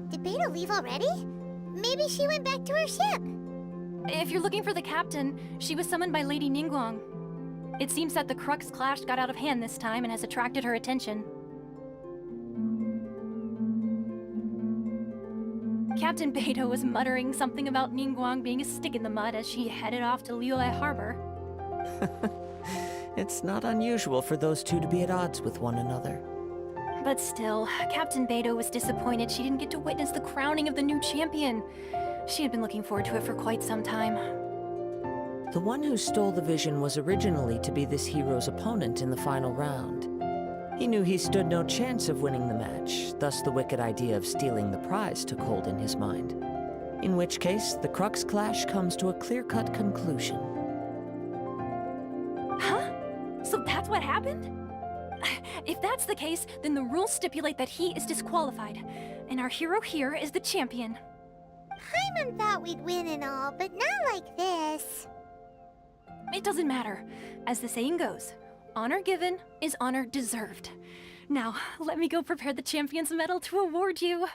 Did Beta leave already? Maybe she went back to her ship. If you're looking for the captain, she was summoned by Lady Ningguang. It seems that the Crux clash got out of hand this time and has attracted her attention. Captain Beidou was muttering something about Ningguang being a stick in the mud as she headed off to Liyue Harbor. It's not unusual for those two to be at odds with one another. But still, Captain Beidou was disappointed she didn't get to witness the crowning of the new champion. She had been looking forward to it for quite some time. The one who stole the vision was originally to be this hero's opponent in the final round. He knew he stood no chance of winning the match, thus the wicked idea of stealing the prize took hold in his mind. In which case, the Crux clash comes to a clear-cut conclusion. Huh? So that's what happened? If that's the case, then the rules stipulate that he is disqualified, and our hero here is the champion. Paimon thought we'd win and all, but not like this. It doesn't matter. As the saying goes, honor given is honor deserved. Now, let me go prepare the champion's medal to award you.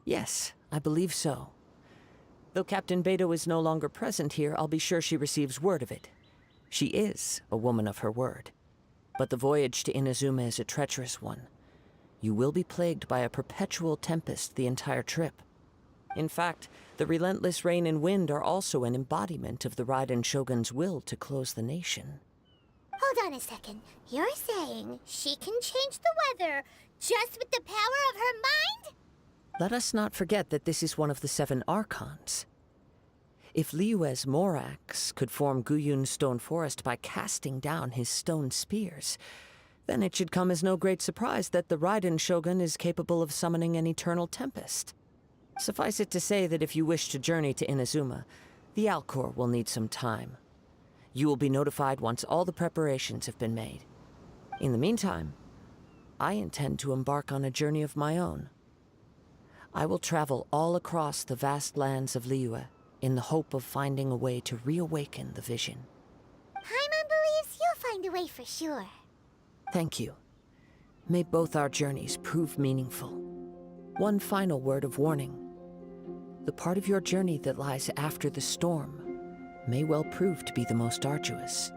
Yes, I believe so. Though Captain Beidou is no longer present here, I'll be sure she receives word of it. She is a woman of her word. But the voyage to Inazuma is a treacherous one. You will be plagued by a perpetual tempest the entire trip. In fact, the relentless rain and wind are also an embodiment of the Raiden Shogun's will to close the nation. Hold on a second. You're saying she can change the weather just with the power of her mind? Let us not forget that this is one of the 7 Archons. If Liyue's Morax could form Guyun's stone forest by casting down his stone spears, then it should come as no great surprise that the Raiden Shogun is capable of summoning an eternal tempest. Suffice it to say that if you wish to journey to Inazuma, the Alcor will need some time. You will be notified once all the preparations have been made. In the meantime, I intend to embark on a journey of my own. I will travel all across the vast lands of Liyue in the hope of finding a way to reawaken the vision. Paimon believes you'll find a way for sure. Thank you. May both our journeys prove meaningful. One final word of warning. The part of your journey that lies after the storm may well prove to be the most arduous.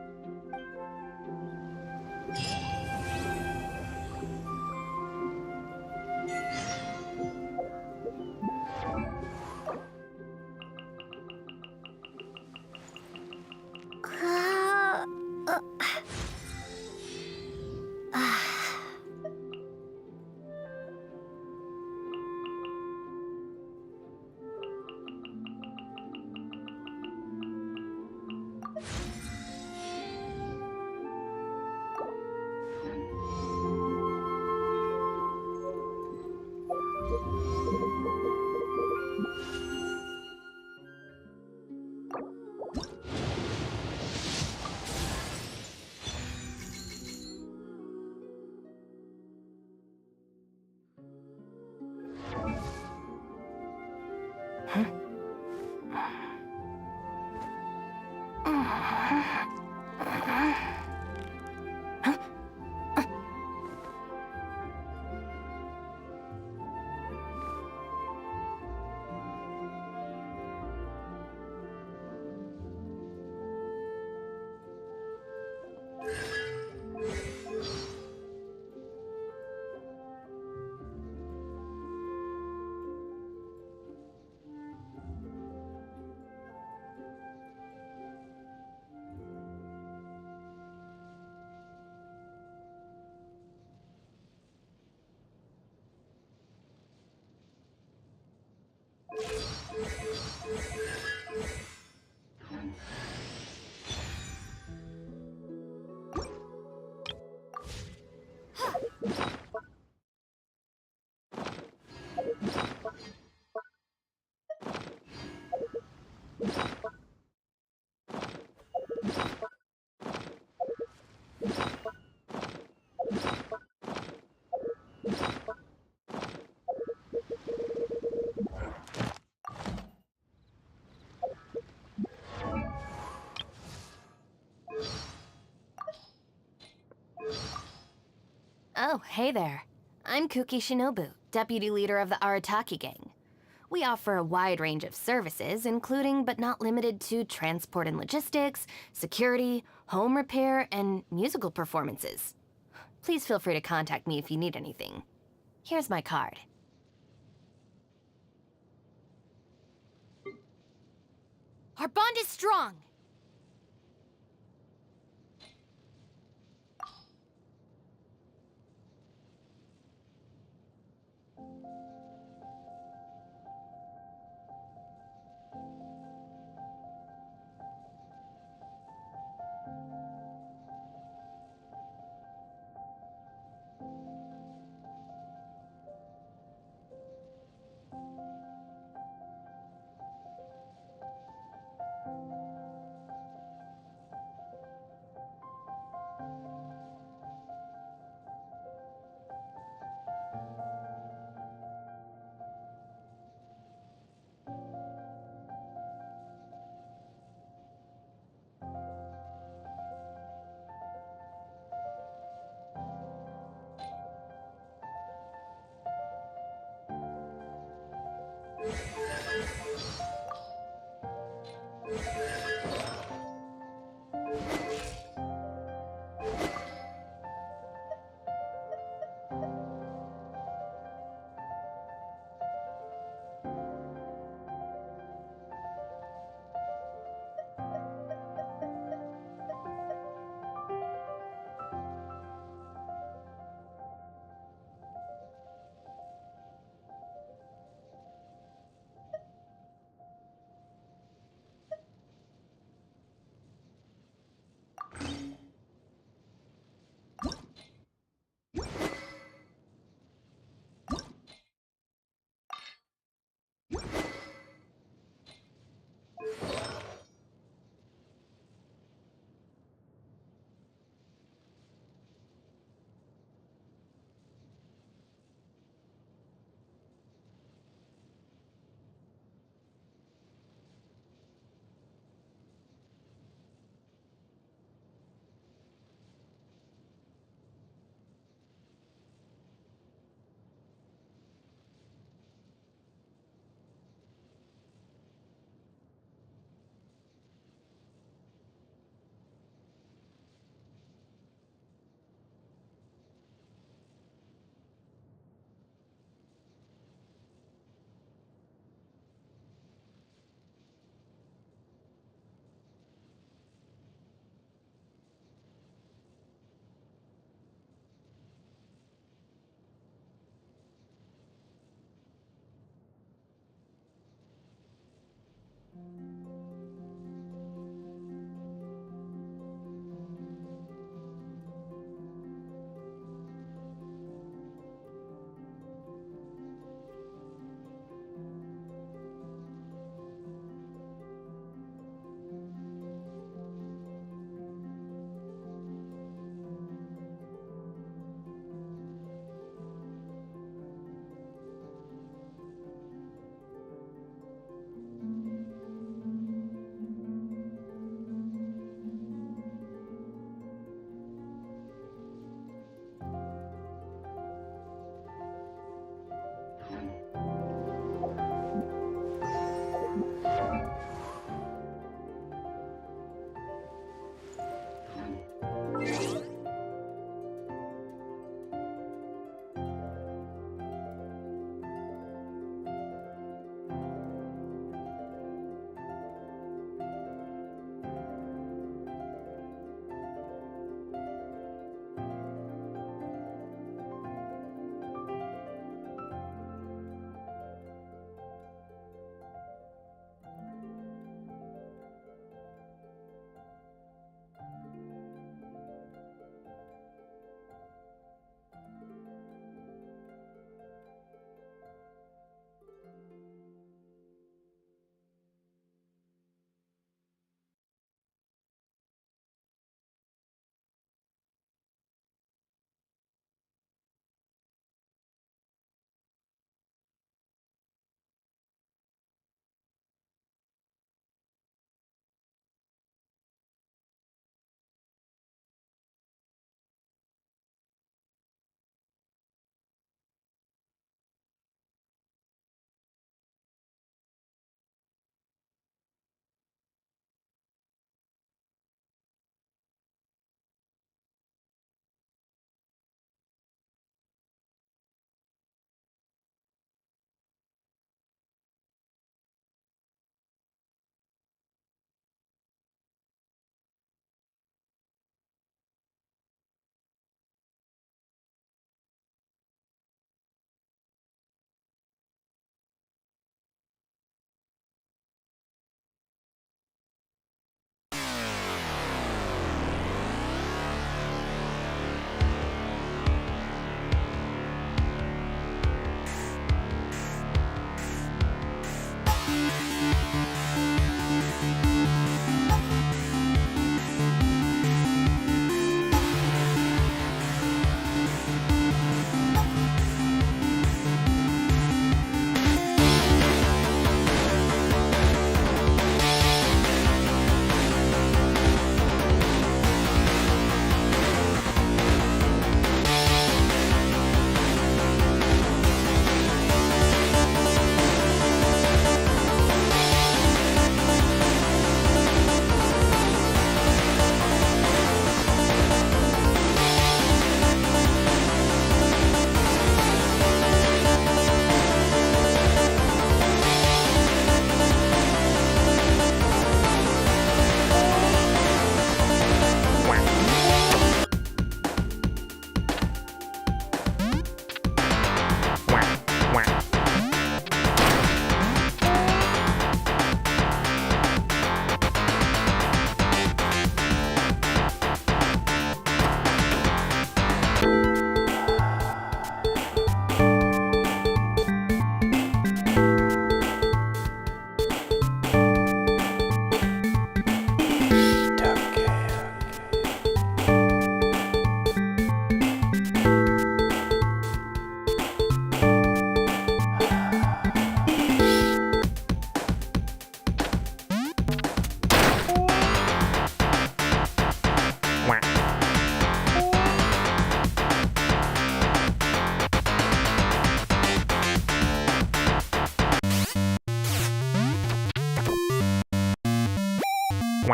Oh, hey there. I'm Kuki Shinobu, deputy leader of the Arataki gang. We offer a wide range of services, including but not limited to transport and logistics, security, home repair, and musical performances. Please feel free to contact me if you need anything. Here's my card. Our bond is strong!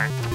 Quack.